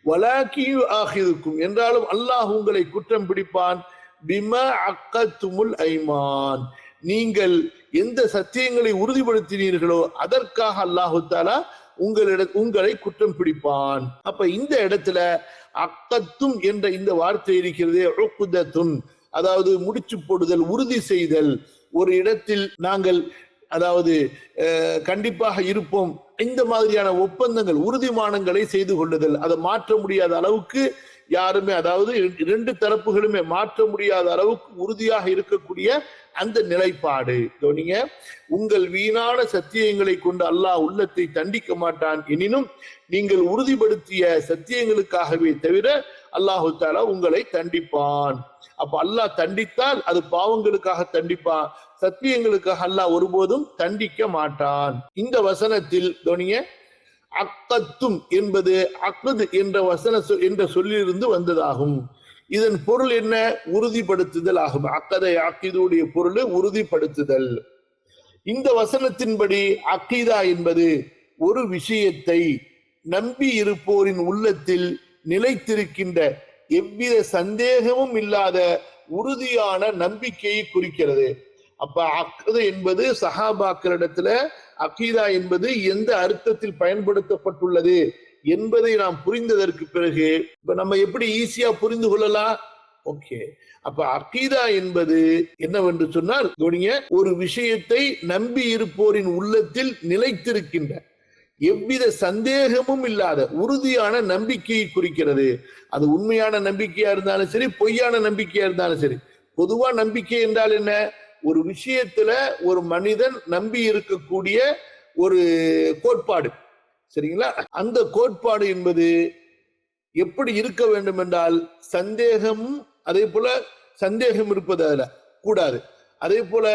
வலாக்கி யுஆஹிதுக்கும் என்றாலும் அல்லாஹ் உங்களை குற்றம் பிடிப்பான். பிமா அக்கத்துமுல் ஐமான், நீங்கள் எந்த சத்தியங்களை உறுதிப்படுத்தினீர்களோ அதற்காக அல்லாஹு தஆலா உங்களை குற்றம் பிடிப்பான். அப்ப இந்த இடத்துல அக்கத்தும் என்ற இந்த வார்த்தை இருக்கிறது. உக்தத்துன், அதாவது முடிச்சு போடுதல், உறுதி செய்தல். ஒரு இடத்தில் நாங்கள் அதாவது கண்டிப்பாக இருப்போம், இந்த மாதிரியான ஒப்பந்தங்கள் உறுதிமானங்களை செய்து கொள்ளுதல், அதை மாற்ற முடியாத அளவுக்கு யாருமே, அதாவது இரண்டு தரப்புகளுமே மாற்ற முடியாத அளவுக்கு உறுதியாக இருக்கக்கூடிய அந்த நிலைப்பாடு. நீங்க உங்கள் வீணான சத்தியங்களை கொண்டு அல்லாஹ் உள்ளத்தை தண்டிக்க மாட்டான், எனினும் நீங்கள் உறுதிப்படுத்திய சத்தியங்களுக்காகவே தவிர அல்லாஹு தஆலா உங்களை தண்டிப்பான். அப்ப அல்லாஹ் தண்டித்தால் அது பாவங்களுக்காக தண்டிப்பான், சத்தியங்களுக்காக அல்லாஹ் ஒருபோதும் தண்டிக்க மாட்டான். இந்த வசனத்தில் தோனிய அக்கத்தும் என்பது அக்து என்ற சொல்லிலிருந்து வந்ததாகும். இதன் பொருள் என்ன? உறுதிப்படுத்துதல் ஆகும். அக்கதை அக்கீதுடைய பொருள் உறுதிப்படுத்துதல். இந்த வசனத்தின்படி அக்கீதா என்பது ஒரு விஷயத்தை நம்பி இருப்போரின் உள்ளத்தில் நிலைத்திருக்கின்ற எவ்வித சந்தேகமும் இல்லாத உறுதியான நம்பிக்கையை குறிக்கிறது. அப்ப அக்கது என்பது சஹாபாக்களிடத்துல அக்கீதா என்பது எந்த அர்த்தத்தில் பயன்படுத்தப்பட்டுள்ளது என்பதை நாம் புரிந்ததற்கு பிறகு இப்ப நம்ம எப்படி ஈஸியா புரிந்து கொள்ளலாம்? ஓகே, அப்ப அக்கீதா என்பது என்னவென்று சொன்னால், ஒரு விஷயத்தை நம்பி இருப்போரின் உள்ளத்தில் நிலைத்திருக்கின்ற எவ்வித சந்தேகமும் இல்லாத உறுதியான நம்பிக்கையை குறிக்கிறது. அது உண்மையான நம்பிக்கையா இருந்தாலும் சரி, பொய்யான நம்பிக்கையா இருந்தாலும் சரி. பொதுவா நம்பிக்கை என்றால் என்ன? ஒரு விஷயத்துல ஒரு மனிதன் நம்பி இருக்கக்கூடிய ஒரு கோட்பாடு, சரிங்களா? அந்த கோட்பாடு என்பது எப்படி இருக்க வேண்டும் என்றால், சந்தேகமும் அதே போல சந்தேகம் இருப்பது அதுல கூடாது, அதே போல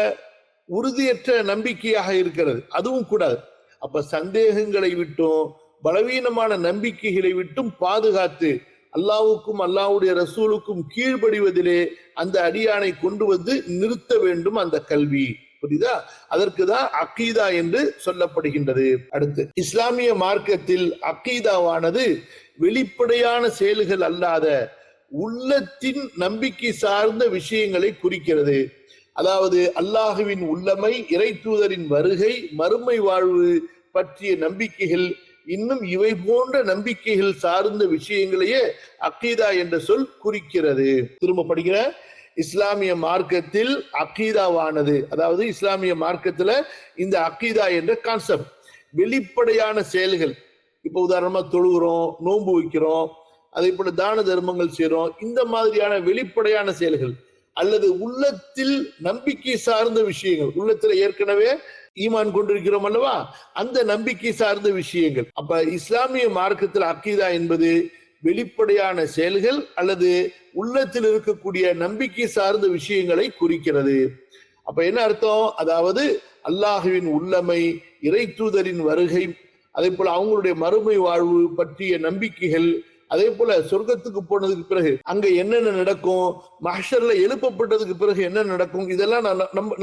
உறுதியற்ற நம்பிக்கையாக இருக்கிறது அதுவும் கூடாது. அப்ப சந்தேகங்களை விட்டும் பலவீனமான நம்பிக்கைகளை விட்டும் பாதுகாத்து அல்லாஹ்வுக்கும் அல்லாஹ்வுடைய ரசூலுக்கும் கீழ்ப்படிவதிலே அந்த அடியானை கொண்டு வந்து நிறுத்த வேண்டும் அந்த கல்வி. புரியுதா? அதற்குதான் அக்கீதா என்று சொல்லப்படுகின்றது. அடுத்து, இஸ்லாமிய மார்க்கத்தில் அக்கீதாவானது வெளிப்படையான செயல்கள் அல்லாத உள்ளத்தின் நம்பிக்கை சார்ந்த விஷயங்களை குறிக்கிறது. அதாவது அல்லாஹுவின் உள்ளமை, இறை தூதரின் வருகை, மறுமை வாழ்வு பற்றிய நம்பிக்கைகள், இன்னும் இவை போன்ற நம்பிக்கைகள் சார்ந்த விஷயங்களையே அக்கீதா என்ற சொல் குறிக்கிறது. திரும்ப படிக்கிற, இஸ்லாமிய மார்க்கத்தில் அக்கீதாவானது, அதாவது இஸ்லாமிய மார்க்கத்துல இந்த அக்கீதா என்ற கான்செப்ட் வெளிப்படையான செயல்கள். இப்ப உதாரணமா தொழுகிறோம், நோன்பு வைக்கிறோம், அதே போல தான தர்மங்கள் செய்யறோம், இந்த மாதிரியான வெளிப்படையான செயல்கள் அல்லது உள்ளத்தில் நம்பிக்கை சார்ந்த விஷயங்கள், உள்ளத்துல ஏற்கனவே ஈமான் கொண்டிருக்கிறோம் அல்லவா, அந்த நம்பிக்கை சார்ந்த விஷயங்கள். அப்ப இஸ்லாமிய மார்க்கத்தில் அக்கீதா என்பது வெளிப்படையான செயல்கள் அல்லது உள்ளத்தில் இருக்கக்கூடிய நம்பிக்கை சார்ந்த விஷயங்களை குறிக்கிறது. அப்ப என்ன அர்த்தம்? அதாவது அல்லாஹுவின் உள்ளமை, இறை தூதரின் வருகை, அதே போல அவங்களுடைய மறுமை வாழ்வு பற்றிய நம்பிக்கைகள், அதே போல சொர்க்கத்துக்கு போனதுக்கு பிறகு அங்க என்னென்ன நடக்கும், மஹ்ஷர்ல எழுப்பப்பட்டதுக்கு பிறகு என்ன நடக்கும், இதெல்லாம்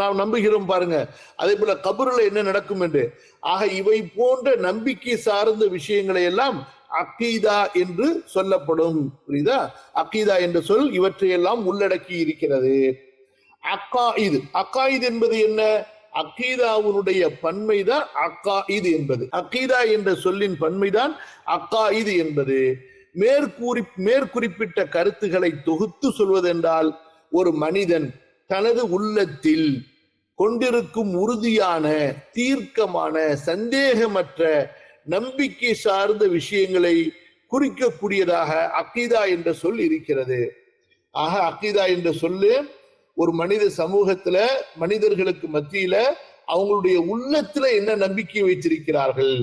நாம் நம்புகிறோம் பாருங்க. அதே போல கபருல என்ன நடக்கும் என்று. ஆக இவை போன்ற நம்பிக்கை சார்ந்த விஷயங்களை எல்லாம் அக்கீதா என்று சொல்லப்படும். புரியுதா? அக்கீதா என்ற சொல் இவற்றையெல்லாம் உள்ளடக்கி இருக்கிறது. அக்காயிது, அக்காயிது என்பது என்ன? அக்கீதாவுடைய பன்மைதான் அக்காயிது என்பது. அக்கீதா என்ற சொல்லின் பன்மைதான் அக்காயிது என்பது. மேற்குறிப்பிட்ட கருத்துக்களை தொகுத்து சொல்வதென்றால், ஒரு மனிதன் தனது உள்ளத்தில் கொண்டிருக்கும் உறுதியான, தீர்க்கமான, சந்தேகமற்ற நம்பிக்கை சார்ந்த விஷயங்களை குறிக்கக்கூடியதாக அக்கீதா என்ற சொல் இருக்கிறது. ஆக அக்கீதா என்ற சொல்லு ஒரு மனித சமூகத்துல, மனிதர்களுக்கு மத்தியில அவங்களுடைய உள்ளத்துல என்ன நம்பிக்கை வைத்திருக்கிறார்கள்,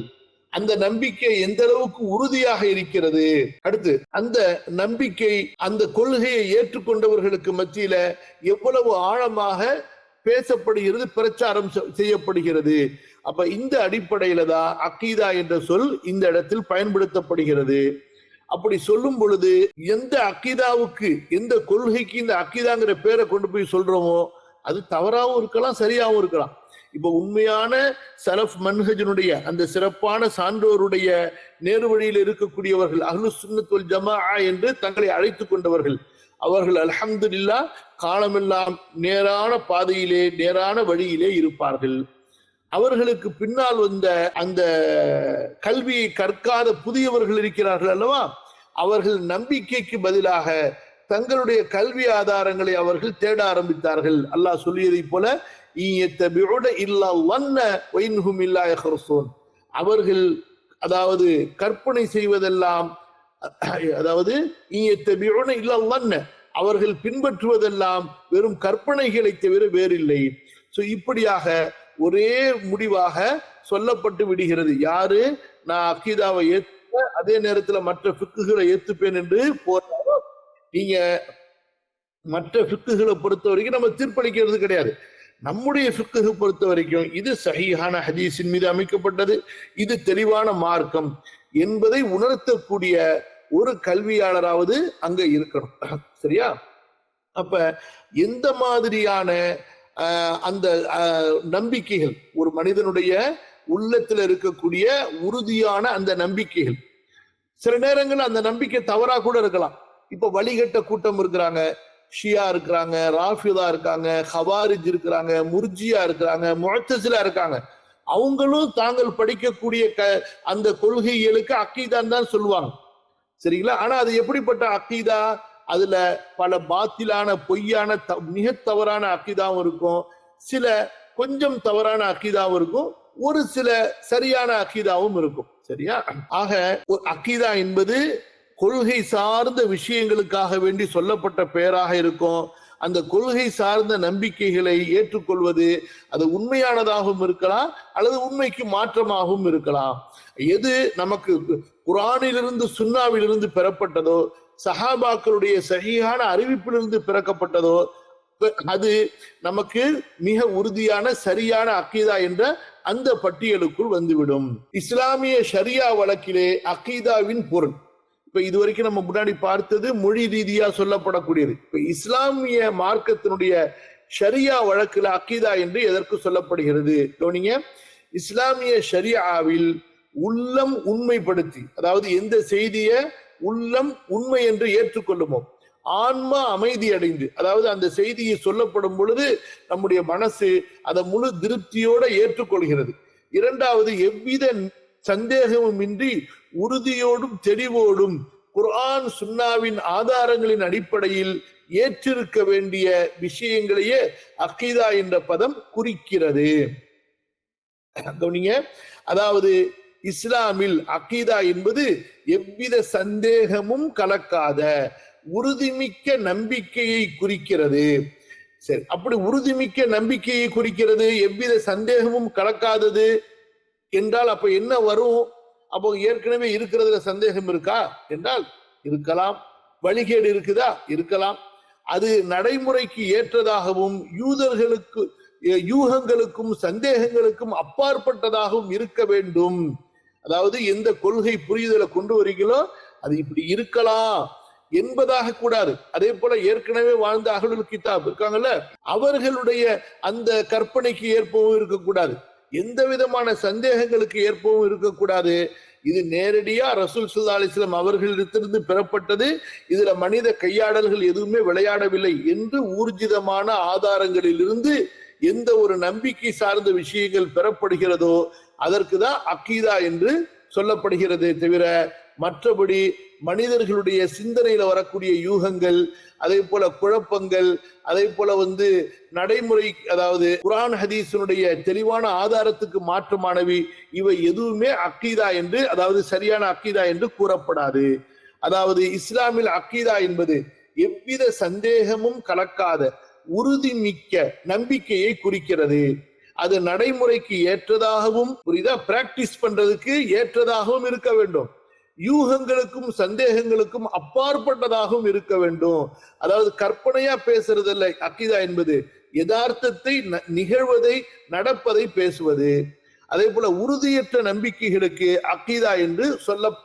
அந்த நம்பிக்கை எந்த அளவுக்கு உறுதியாக இருக்கிறது, அடுத்து அந்த நம்பிக்கை, அந்த கொள்கையை ஏற்றுக்கொண்டவர்களுக்கு மத்தியில எவ்வளவு ஆழமாக பேசப்படுகிறது, பிரச்சாரம் செய்யப்படுகிறது. அப்ப இந்த அடிப்படையில தான் அக்கீதா என்ற சொல் இந்த இடத்தில் பயன்படுத்தப்படுகிறது. அப்படி சொல்லும் பொழுது எந்த அக்கீதாவுக்கு, எந்த கொள்கைக்கு இந்த அக்கீதாங்கிற பேரை கொண்டு போய் சொல்றோமோ அது தவறாகவும் இருக்கலாம், சரியாகவும் இருக்கலாம். இப்ப உண்மையான சலஃப் மன்ஹஜனுடைய அந்த சிறப்பான சான்றோருடைய நேரு வழியில் இருக்கக்கூடியவர்கள், அஹ்லுஸ் சுன்னத் வல் ஜமாஅ என்று தங்களை அழைத்துக் கொண்டவர்கள், அவர்கள் அல்ஹம்துலில்லாஹ் காலமெல்லாம் நேரான பாதையிலே, நேரான வழியிலே இருப்பார்கள். அவர்களுக்கு பின்னால் வந்த அந்த கல்வியை கற்காத புதியவர்கள் இருக்கிறார்கள் அல்லவா, அவர்கள் நம்பிக்கைக்கு பதிலாக தங்களுடைய கல்வி ஆதாரங்களை அவர்கள் தேட ஆரம்பித்தார்கள். அல்லாஹ் சொல்லியதை போல அவர்கள் அதாவது கற்பனை செய்வதெல்லாம், அதாவது அவர்கள் பின்பற்றுவதெல்லாம் வெறும் கற்பனைகளை தவிர வேறில்லை. சோ இப்படியாக ஒரே முடிவாக சொல்லப்பட்டு விடுகிறது. யாரு நான் அக்கீதாவை ஏற்ற அதே நேரத்தில் மற்ற ஃபிக்குகளை ஏத்துப்பேன் என்று போறாரோ, நீங்க மற்ற ஃபிக்குகளை பொறுத்த வரைக்கும் நம்ம தீர்ப்பளிக்கிறது கிடையாது. நம்முடைய ஃபிக்குகளை பொறுத்த வரைக்கும் இது சஹீஹான ஹதீஸின் மீது அமைக்கப்பட்டது, இது தெளிவான மார்க்கம் என்பதை உணர்த்தக்கூடிய ஒரு கல்வியாளராவது அங்க இருக்கணும். சரியா? அப்ப எந்த மாதிரியான அந்த நம்பிக்கைகள், ஒரு மனிதனுடைய உள்ளத்துல இருக்கக்கூடிய உறுதியான அந்த நம்பிக்கைகள், சில நேரங்கள் அந்த நம்பிக்கை தவறா கூட இருக்கலாம். இப்ப வழிகட்ட கூட்டம் இருக்கிறாங்க, ஷியா இருக்கிறாங்க, ராஃபிதா இருக்காங்க, ஹவாரிஜ் இருக்கிறாங்க, முர்ஜியா இருக்கிறாங்க, முஅத்தஸிலா இருக்காங்க. அவங்களும் தாங்கள் படிக்கக்கூடிய அந்த கொள்கைகளுக்கு அக்கீதான் தான் சொல்லுவாங்க. சரிங்களா? ஆனா அது எப்படிப்பட்ட அக்கீதா? அதுல பல பாத்திலான பொய்யான மிக தவறான அக்கீதாவும் இருக்கும், சில கொஞ்சம் தவறான அக்கீதாவும் இருக்கும், ஒரு சில சரியான அக்கீதாவும் இருக்கும். சரியா? ஆக அக்கீதா என்பது கொள்கை சார்ந்த விஷயங்களுக்காக வேண்டி சொல்லப்பட்ட பெயராக இருக்கும். அந்த கொள்கை சார்ந்த நம்பிக்கைகளை ஏற்றுக்கொள்வது அது உண்மையானதாகவும் இருக்கலாம், அல்லது உண்மைக்கு மாற்றமாகவும் இருக்கலாம். எது நமக்கு குர்ஆனிலிருந்து சுன்னாவிலிருந்து பெறப்பட்டதோ, சஹாபாக்களுடைய சஹீஹான அறிவிப்பிலிருந்து பிறக்கப்பட்டதோ, அது நமக்கு மிக உறுதியான சரியான அக்கீதா என்ற அந்த பட்டியலுக்குள் வந்துவிடும். இஸ்லாமிய ஷரியா வழக்கிலே அக்கீதாவின் பொருள், இப்ப இதுவரைக்கும் நம்ம முன்னாடி பார்த்தது மொழி ரீதியா சொல்லப்படக்கூடியது. இப்ப இஸ்லாமிய மார்க்கத்தினுடைய ஷரியா வழக்குல அக்கீதா என்று எதற்கு சொல்லப்படுகிறது கவனிங்க. இஸ்லாமிய ஷரியாவில் உள்ளம் உண்மைப்படுத்தி, அதாவது எந்த செய்திய உள்ளம் உண்மை என்று ஏற்றுக்கொள்ளுமோ, ஆன்மா அமைதி அடைந்து, அதாவது அந்த செய்தியை சொல்லப்படும் பொழுது நம்முடைய மனசு அதை முழு திருப்தியோட ஏற்றுக்கொள்கிறது. இரண்டாவது, எவ்வித சந்தேகமும் இன்றி உறுதியோடும் தெளிவோடும் குர்ஆன் சுன்னாவின் ஆதாரங்களின் அடிப்படையில் ஏற்றிருக்க வேண்டிய விஷயங்களையே அக்கீதா என்ற பதம் குறிக்கிறது. அதாவது இஸ்லாமில் அக்கீதா என்பது எவ்வித சந்தேகமும் கலக்காத உறுதிமிக்க நம்பிக்கையை குறிக்கிறது. சரி, அப்படி உறுதிமிக்க நம்பிக்கையை குறிக்கிறது, எவ்வித சந்தேகமும் கலக்காதது என்றால் அப்ப என்ன வரும்? அப்போ ஏற்கனவே இருக்கிறதுல சந்தேகம் இருக்கா என்றால் இருக்கலாம். வழிகேடு இருக்குதா? இருக்கலாம். அது நடைமுறைக்கு ஏற்றதாகவும் யூகங்களுக்கும் சந்தேகங்களுக்கும் அப்பாற்பட்டதாகவும் இருக்க வேண்டும். அதாவது எந்த கொள்கை புரிதலை கொண்டு வரீங்களோ அது இப்படி இருக்கலாம் என்பதாக கூடாது. அதே போல ஏற்கனவே வாழ்ந்த அஹ்லுல் கிதாப் இருக்காங்கல்ல, அவர்களுடைய அந்த கற்பனைக்கு ஏற்பவும் இருக்கக்கூடாது, எந்த விதமான சந்தேகங்களுக்கு ஏற்பவும் இருக்கக்கூடாது. இது நேரடியா ரசூல் ஸல்லல்லாஹு அலைஹி வஸல்லம் அவர்களிடத்திலிருந்து பெறப்பட்டது, இதுல மனித கையாடல்கள் எதுவுமே விளையாடவில்லை என்று ஊர்ஜிதமான ஆதாரங்களிலிருந்து எந்த ஒரு நம்பிக்கை சார்ந்த விஷயங்கள் பெறப்படுகிறதோ அதற்கு தான் அக்கீதா என்று சொல்லப்படுகிறதே தவிர மற்றபடி மனிதர்களுடைய சிந்தனையில வரக்கூடிய யூகங்கள், அதே போல குழப்பங்கள், அதே போல நடைமுறை, அதாவது குர்ஆன் ஹதீஸினுடைய தெளிவான ஆதாரத்துக்கு மாற்றமானவை, இவை எதுவுமே அக்கீதா என்று, அதாவது சரியான அக்கீதா என்று கூறப்படாது. அதாவது இஸ்லாமில் அக்கீதா என்பது எவ்வித சந்தேகமும் கலக்காத உறுதிமிக்க நம்பிக்கையை குறிக்கிறது. அது நடைமுறைக்கு ஏற்றதாகவும், புரியுதா, பிராக்டிஸ் பண்றதுக்கு ஏற்றதாகவும் இருக்க வேண்டும், யூகங்களுக்கும் சந்தேகங்களுக்கும் அப்பாற்பட்டதாகவும் இருக்க வேண்டும். அதாவது கற்பனையா பேசுறது இல்லை அக்கீதா என்பது, யதார்த்தத்தை, நிகழ்வதை, நடப்பதை பேசுவது. அதே போல உறுதியற்ற நம்பிக்கைகளுக்கு அக்கீதா என்று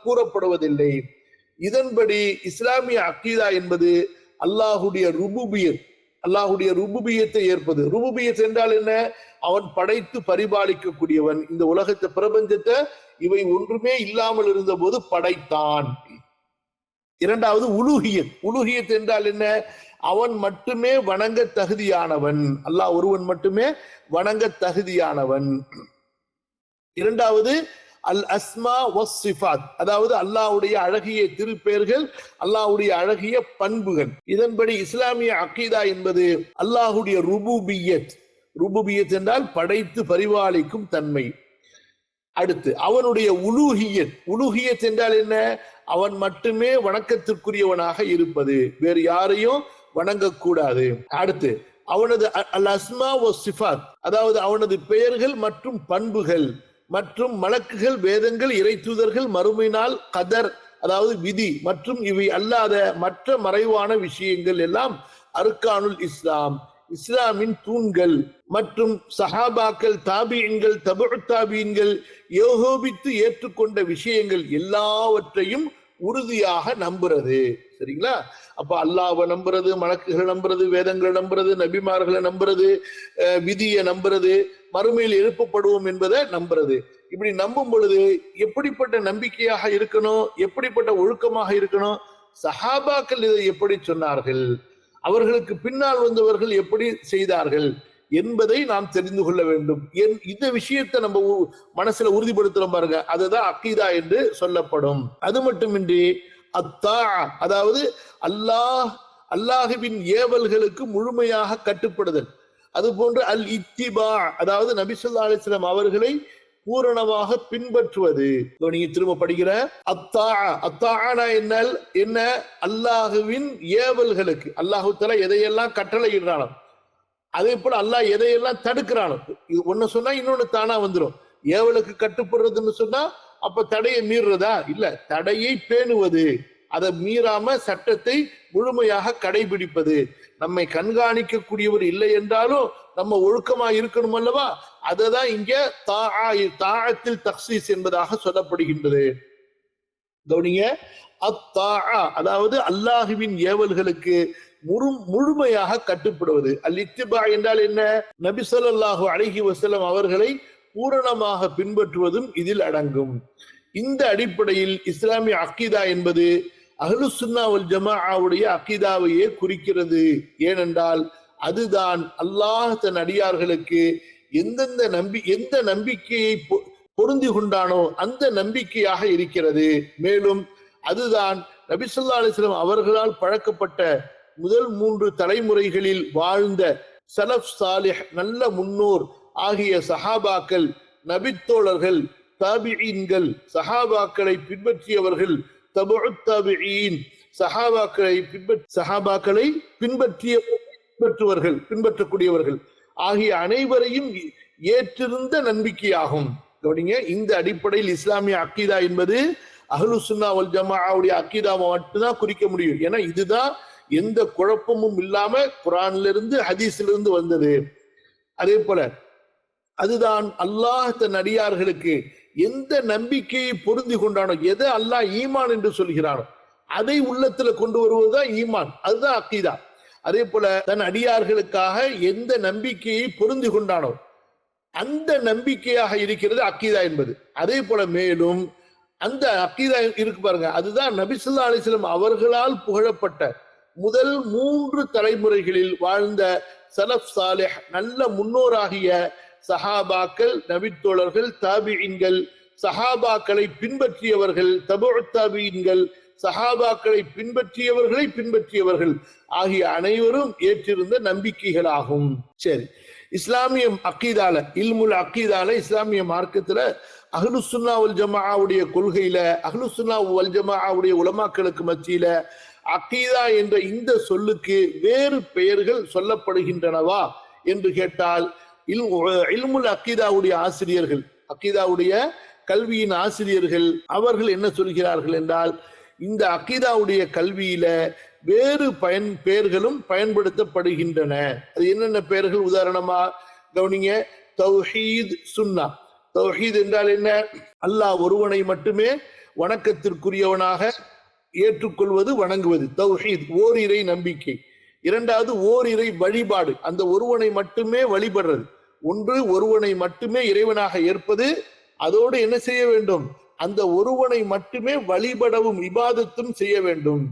கூறப்படுவதில்லை. இதன்படி இஸ்லாமிய அக்கீதா என்பது அல்லாஹுடைய ருபூபியத், அல்லாஹுடைய ருபூபியத்தை ஏற்பது. ருபூபியத் என்றால் என்ன? அவன் படைத்து பரிபாலிக்கக்கூடியவன். இந்த உலகத்தை, பிரபஞ்சத்தை இவை ஒன்றுமே இல்லாமல் இருந்த போது படைத்தான். இரண்டாவது உலூஹியத். உலூஹியத் என்றால் என்ன? அவன் மட்டுமே வணங்க தகுதியானவன், அல்லாஹ் ஒருவன் மட்டுமே வணங்க தகுதியானவன். இரண்டாவது அல் அஸ்மா வஸ் சிஃபாத், அதாவது அல்லாஹ்வுடைய அழகிய திருப்பெயர்கள், அல்லாஹ்வுடைய அழகிய பண்புகள். இதன்படி இஸ்லாமிய அகீதா என்பது அல்லாஹ்வுடைய ருபூபியத், ருபூபியத் என்றால் படைத்து பரிபாலிக்கும் தன்மை. அடுத்து அவனுடைய உலூஹியத், உலூஹியத் என்றால் என்ன? அவன் மட்டுமே வணக்கத்திற்குரியவனாக இருப்பது, வேறு யாரையும் வணங்கக்கூடாது. அடுத்து அவனது அல் அஸ்மா வஸ் சிஃபாத், அதாவது அவனது பெயர்கள் மற்றும் பண்புகள் மற்றும் மலக்குகள், வேதங்கள், இறை தூதர்கள், மறுமை நாள், கதர் அதாவது விதி மற்றும் இவை அல்லாத மற்ற மறைவான விஷயங்கள் எல்லாம் அர்கானுல் இஸ்லாம், இஸ்லாமின் தூண்கள் மற்றும் சஹாபாக்கள், தாபியன்கள், தபு தாபியன்கள் ஏகோபித்து ஏற்றுக்கொண்ட விஷயங்கள் எல்லாவற்றையும் உறுதியாக நம்புறது. சரிங்களா? அப்ப அல்லாஹ்வை நம்புறது, மலக்குகளை நம்புறது, வேதங்களை நம்புறது, நபிமார்களை நம்புறது, விதியை நம்புறது, மறுமையில் எழுப்பப்படுவோம் என்பதை நம்புறது. இப்படி நம்பும் பொழுது எப்படிப்பட்ட நம்பிக்கையாக இருக்கணும், எப்படிப்பட்ட ஒழுக்கமாக இருக்கணும், சஹாபாக்கள் இதை எப்படி சொன்னார்கள், அவர்களுக்கு பின்னால் வந்தவர்கள் எப்படி செய்தார்கள் என்பதை நாம் தெரிந்து கொள்ள வேண்டும். இந்த விஷயத்தை நம்ம மனசுல உறுதிப்படுத்துறோம் பாருங்க, அதுதான் அக்கீதா என்று சொல்லப்படும். அது மட்டுமின்றி அத்தா, அதாவது அல்லாஹுவின் ஏவல்களுக்கு முழுமையாக கட்டுப்படுதல். அது போன்று அல் இத்திபா, அதாவது நபி ஸல்லல்லாஹு அலைஹி வஸல்லம் அவர்களை பூரணமாக பின்பற்றுவது. நீங்க திரும்ப படிக்கிற அத்தா, அத்தானா என்ன? அல்லாஹுவின் ஏவல்களுக்கு, அல்லாஹு தஆலா எதையெல்லாம் கட்டளை இடுறானோ, அதே போல அல்லாஹ் எதையெல்லாம் தடுக்கிறானோ, ஒன்னு சொன்னா இன்னொன்னு தானா வந்துடும். ஏவலுக்கு கட்டுப்படுறதுன்னு சொன்னா அப்ப தடையை மீறுறதா? இல்ல, தடையை பேணுவது, அதை மீறாம சட்டத்தை முழுமையாக கடைபிடிப்பது. நம்மை கண்காணிக்க கூடியவர் இல்லை என்றாலும் நம்ம ஒழுக்கமா இருக்கணும் அல்லவா? அததான் இங்க தாஅத்தில் தக்சீஸ் என்பதாக சொல்லப்படுகின்றது. கவனிங்க, அத்தா, அதாவது அல்லாஹுவின் ஏவல்களுக்கு முழுமையாக கட்டுப்படுவது. அல் இத்திபா என்றால் என்ன? நபி ஸல்லல்லாஹு அலைஹி வஸல்லம் அவர்களை பூரணமாக பின்பற்றுவதும் இதில் அடங்கும். இந்த அடிப்படையில் இஸ்லாமிய அக்கீதா என்பது அஹ்லுஸ் சுன்னா வல் ஜமாஅவுடைய அக்கீதாவையே குறிக்கிறது. ஏனென்றால் அதுதான் அல்லாஹ் தன் அடியார்களுக்கு எந்த நம்பிக்கையை பொருந்தி கொண்டானோ அந்த நம்பிக்கையாக இருக்கிறது. மேலும் அதுதான் நபி ஸல்லல்லாஹு அலைஹி வஸல்லம் அவர்களால் பழக்கப்பட்ட முதல் 3 தலைமுறைகளில் வாழ்ந்த சலஃப் சாலிஹ், நல்ல முன்னோர் ஆகிய சஹாபாக்கள், நபித்தோழர்கள், தாபிஈன்கள், சஹாபாக்களை பின்பற்றியவர்கள், தபு தாபிஈன், சஹாபாக்களை பின்பற்றக்கூடியவர்கள் ஆகிய அனைவரையும் ஏற்றிருந்த நம்பிக்கையாகும். இந்த அடிப்படையில் இஸ்லாமிய அக்கீதா என்பது அஹ்லுஸ் சுன்னா வல் ஜமாஅவுடைய அக்கீதாவை மட்டும்தான் குறிக்க முடியும். ஏன்னா இதுதான் எந்த குழப்பமும் இல்லாம குர்ஆன்ல இருந்து ஹதீஸ்ல இருந்து வந்தது. அதே போல அதுதான் அல்லாஹ் தன் அடியார்களுக்கு எந்த நம்பிக்கையை பொருந்தி கொண்டானோ, எதை அல்லாஹ் ஈமான் என்று சொல்கிறானோ அதை உள்ளத்துல கொண்டு வருவதுதான் ஈமான், அதுதான் அக்கீதா. அதே போல தன் அடியார்களுக்காக எந்த நம்பிக்கையை பொருந்தி கொண்டானோ அந்த நம்பிக்கையாக இருக்கிறது அக்கீதா என்பது. அதே போல மேலும் அந்த அக்கீதா இருக்கு பாருங்க, அதுதான் நபி ஸல்லல்லாஹு அலைஹி வஸல்லம் அவர்களால் புகழப்பட்ட முதல் 3 தலைமுறைகளில் வாழ்ந்த சலஃப் சாலிஹ், நல்ல முன்னோராகிய சஹாபாக்கள், நபித்தோழர்கள், தாபிஈன்கள், சஹாபாக்களை பின்பற்றியவர்கள், தபு தாபிஈன்கள், சஹாபாக்களை பின்பற்றியவர்கள் ஆகிய அனைவரும் ஏற்றிருந்த நம்பிக்கைகளாகும். சரி, இஸ்லாமிய அக்கீதால, இல்முல் அக்கீதால, இஸ்லாமிய மார்க்கத்துல அஹ்லுஸ் சுன்னா வல் ஜமாஅவுடைய கொள்கையில, அஹ்லுஸ் சுன்னா வல் ஜமாஅவுடைய உலமாக்களுக்கு மத்தியில அக்கீதா என்ற இந்த சொல்லுக்கு வேறு பெயர்கள் சொல்லப்படுகின்றனவா என்று கேட்டால், இல்முல் அக்கீதாவுடைய ஆசிரியர்கள், அக்கீதாவுடைய கல்வியின் ஆசிரியர்கள் அவர்கள் என்ன சொல்கிறார்கள் என்றால், இந்த அக்கீதாவுடைய கல்வியில வேறு பெயர்களும் பயன்படுத்தப்படுகின்றன. அது என்னென்ன பெயர்கள்? உதாரணமா கவனிங்க, தௌஹீத், சுன்னா. தௌஹீத் என்றால் என்ன? அல்லாஹ் ஒருவனை மட்டுமே வணக்கத்திற்குரியவனாக ஏற்றுக்கொள்வது, வணங்குவது, தௌஹீத், ஓரிரை நம்பிக்கை. இரண்டாவது ஓரிரை வழிபாடு, அந்த ஒருவனை மட்டுமே வழிபடுறது. ஒன்று, ஒருவனை மட்டுமே இறைவனாக ஏற்பது, அதோடு என்ன செய்ய வேண்டும்? அந்த ஒருவனை மட்டுமே வழிபடவும் இபாதத்தும் செய்ய வேண்டும்.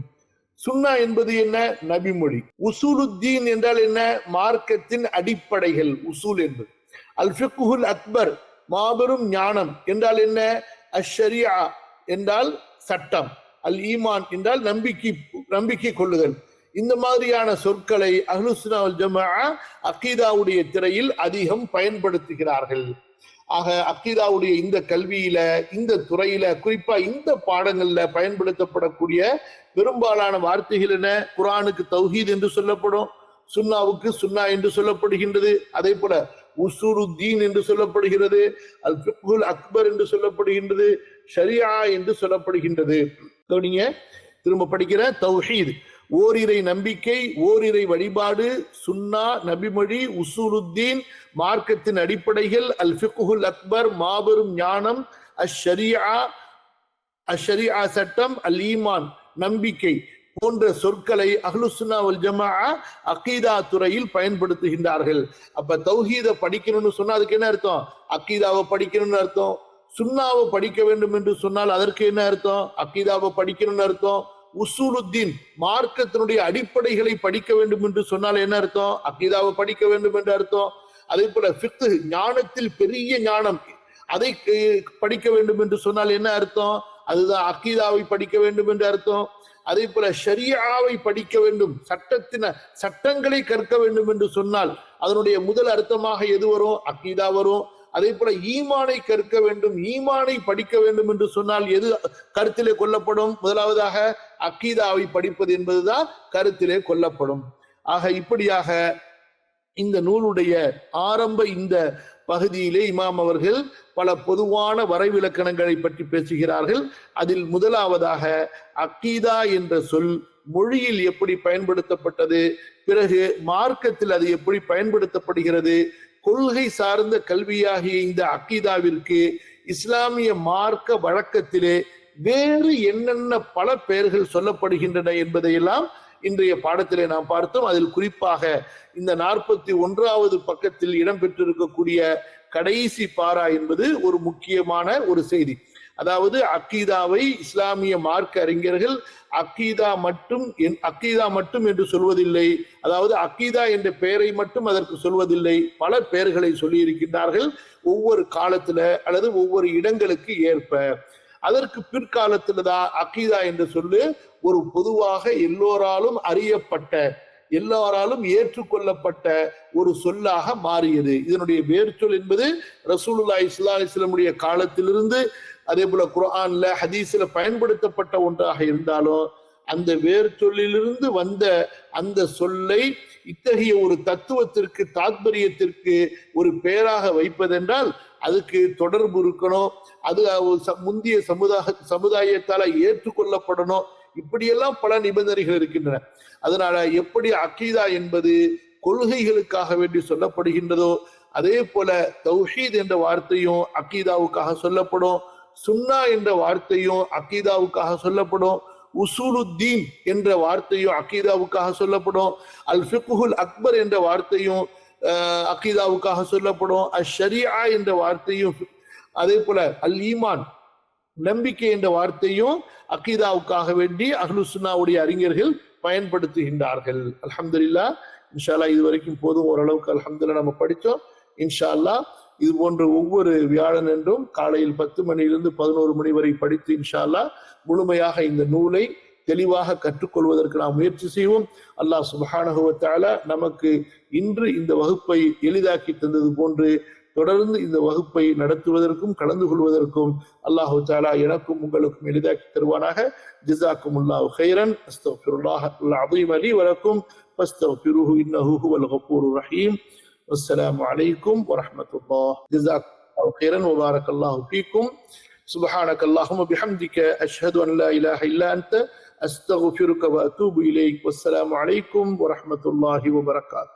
சுன்னா என்பது என்ன? நபிமொழி. உசூலுத்தீன் என்றால் என்ன? மார்க்கத்தின் அடிப்படைகள், உசூல் என்பது. அல் ஃபிக்ஹுல் அக்பர், மாபெரும் ஞானம் என்றால் என்ன? அஷ்ஷரியா என்றால் சட்டம், அல் ஈமான் என்றால் நம்பிக்கை கொள்ளுதல். இந்த மாதிரியான சொற்களை அஹ்லுஸ்ஸுன்னா வல் ஜமாஅ அகீதாவுடைய திரையில் அதிகம் பயன்படுத்துகிறார்கள். ஆக அகீதாவுடைய இந்த கல்வியில, இந்த துறையில, குறிப்பா இந்த பாடங்கள்ல பயன்படுத்தப்படக்கூடிய பெரும்பாலான வார்த்தைகள் என்ன? குர்ஆனுக்கு தௌஹீத் என்று சொல்லப்படும், சுன்னாவுக்கு சுன்னா என்று சொல்லப்படுகின்றது, அதே போல உசூலுத்தீன் என்று சொல்லப்படுகிறது, அல் ஃபிக்ஹுல் அக்பர் என்று சொல்லப்படுகின்றது, ஷரியா என்று சொல்லப்படுகின்றது. நீங்க திரும்ப படிக்கிற தௌஹீத் ஓரிரை நம்பிக்கை, ஓரிரை வழிபாடு, சுன்னா நபிமொழி, உசூலுத்தீன் மார்க்கத்தின் அடிப்படைகள், அல் ஃபிக்ஹுல் அக்பர் மாபெரும் ஞானம், அஷ்ஷரியா சட்டம், அல் ஈமான் நம்பிக்கை போன்ற சொற்களை அஹ்லுஸ்ஸுன்னா வல் ஜமாஅ அகீதா துறையில் பயன்படுத்துகின்றார்கள். அப்ப தௌஹீத படிக்கணும்னு சொன்னா அதுக்கு என்ன அர்த்தம்? அகீதாவை படிக்கணும்னு அர்த்தம். சுன்னாவை படிக்க வேண்டும் என்று சொன்னால் அதற்கு என்ன அர்த்தம்? அகீதாவை படிக்கணும்னு அர்த்தம். உசூலுத்தீன் மார்க்கத்தினுடைய அடிப்படைகளை படிக்க வேண்டும் என்று சொன்னால் என்ன அர்த்தம்? அகீதாவை படிக்க வேண்டும் என்று அர்த்தம். அதே போல ஃபிக்ஹ் ஞானத்தில் பெரிய ஞானம், அதை படிக்க வேண்டும் என்று சொன்னால் என்ன அர்த்தம்? அதுதான் அகீதாவை படிக்க வேண்டும் என்று அர்த்தம். அதே போல ஷரியாவை படிக்க வேண்டும், சட்டங்களை கற்க வேண்டும் என்று சொன்னால் அதனுடைய முதல் அர்த்தமாக எது வரும்? அகீதா வரும். அதே போல ஈமானை கற்க வேண்டும், ஈமானை படிக்க வேண்டும் என்று சொன்னால் எது கருத்திலே கொள்ளப்படும்? முதலாவதாக அகீதாவை படிப்பது என்பதுதான் கருத்திலே கொள்ளப்படும். ஆக இப்படியாக இந்த நூலுடைய ஆரம்ப இந்த பகுதியிலே இமாம் அவர்கள் பல பொதுவான வரைவிலக்கணங்களை பற்றி பேசுகிறார்கள். அதில் முதலாவதாக அகீதா என்ற சொல் மொழியில் எப்படி பயன்படுத்தப்பட்டது, பிறகு மார்க்கத்தில் அது எப்படி பயன்படுத்தப்படுகிறது, கொள்கை சார்ந்த கல்வியாகிய இந்த அகீதாவிற்கு இஸ்லாமிய மார்க்க வழக்கத்திலே வேறு என்னென்ன பல பெயர்கள் சொல்லப்படுகின்றன என்பதையெல்லாம் இன்றைய பாடத்திலே நாம் பார்த்தோம். அதில் குறிப்பாக இந்த 41வது பக்கத்தில் இடம்பெற்றிருக்கக்கூடிய கடைசி பாரா என்பது ஒரு முக்கியமான ஒரு செய்தி. அதாவது அகீதாவை இஸ்லாமிய மார்க்க அறிஞர்கள் அகீதா மட்டும் என்று சொல்வதில்லை. அதாவது அகீதா என்ற பெயரை மட்டும் அதற்கு சொல்வதில்லை, பல பெயர்களை சொல்லி இருக்கின்றார்கள் ஒவ்வொரு காலத்துல அல்லது ஒவ்வொரு இடங்களுக்கு ஏற்ப. அதற்கு பிற்காலத்துலதான் அகீதா என்று சொல்லு ஒரு பொதுவாக எல்லோராலும் அறியப்பட்ட, எல்லாராலும் ஏற்றுக்கொள்ளப்பட்ட ஒரு சொல்லாக மாறியது. இதனுடைய வேர்ச்சொல் என்பது ரசூலுல்லாஹி ஸல்லல்லாஹு அலைஹி வஸல்லம் காலத்திலிருந்து அதே போல குர்ஆன்ல ஹதீஸ்ல பயன்படுத்தப்பட்ட ஒன்றாக இருந்தாலும் அந்த வேர்ச்சொல்லிலிருந்து வந்த அந்த சொல்லை இத்தகைய ஒரு தத்துவத்திற்கு, தாத்பரியத்திற்கு ஒரு பெயராக வைப்பதென்றால் அதுக்கு தொடர்பு இருக்கணும், அது முந்தைய சமுதாயத்தால ஏற்றுக்கொள்ளப்படணும். இப்படியெல்லாம் பல நிபந்தனைகள் இருக்கின்றன. அதனால எப்படி அகீதா என்பது கொள்கைகளுக்காக வேண்டி சொல்லப்படுகின்றதோ அதே போல தௌஹீத் என்ற வார்த்தையும் அகீதாவுக்காக சொல்லப்படும், சுன்னா என்ற வார்த்தையும் அகீதாவுக்காக சொல்லப்படும், உசூலுத்தீன் என்ற வார்த்தையும் அகீதாவுக்காக சொல்லப்படும், அல் ஃபிக்ஹுல் அக்பர் என்ற வார்த்தையும் அகீதாவுக்காக சொல்லப்படும், அஷ்ஷரியா என்ற வார்த்தையும், அதே போல அல் ஈமான் நம்பிக்கை என்ற வார்த்தையும் அகீதாவுக்காக வேண்டி அஹ்லுஸ்ஸுன்னாவுடைய அறிஞர்கள் பயன்படுத்துகின்றார்கள். அல்ஹம்துலில்லாஹ். இன்ஷா அல்லாஹ் இதுவரைக்கும் போதும், ஓரளவுக்கு அல்ஹம்துலில்லாஹ் நம்ம படித்தோம். இன்ஷா அல்லாஹ் இது போன்ற ஒவ்வொரு வியாழன் என்றும் காலையில் 10 மணியிலிருந்து 11 மணி வரை படித்து இன்ஷா அல்லாஹ் முழுமையாக இந்த நூலை தெளிவாக கற்றுக்கொள்வதற்கு நாம் முயற்சி செய்வோம். அல்லாஹ் சுப்ஹானஹு வ தஆலா நமக்கு இன்று இந்த வகுப்பை எளிதாக்கி தந்தது போன்று தொடர்ந்து இந்த வகுப்பை நடத்துவதற்கும் கலந்து கொள்வதற்கும் அல்லாஹு தஆலா எனக்கும் உங்களுக்கும் எளிதாக்கி தருவானாக. ஜஸாக்குமுல்லாஹு கைரன். அஸ்தக்ஃபிருல்லாஹல் அஸீம் லி வ லக்கும் ஃபஸ்தக்ஃபிருஹு இன்னஹு ஹுவல் கஃபூருர் ரஹீம். والسلام عليكم ورحمة الله. جزاكم الله خيرا وبارك الله فيكم. سبحانك اللهم بحمدك أشهد أن لا إله إلا أنت أستغفرك وأتوب إليك. والسلام عليكم ورحمة الله وبركاته.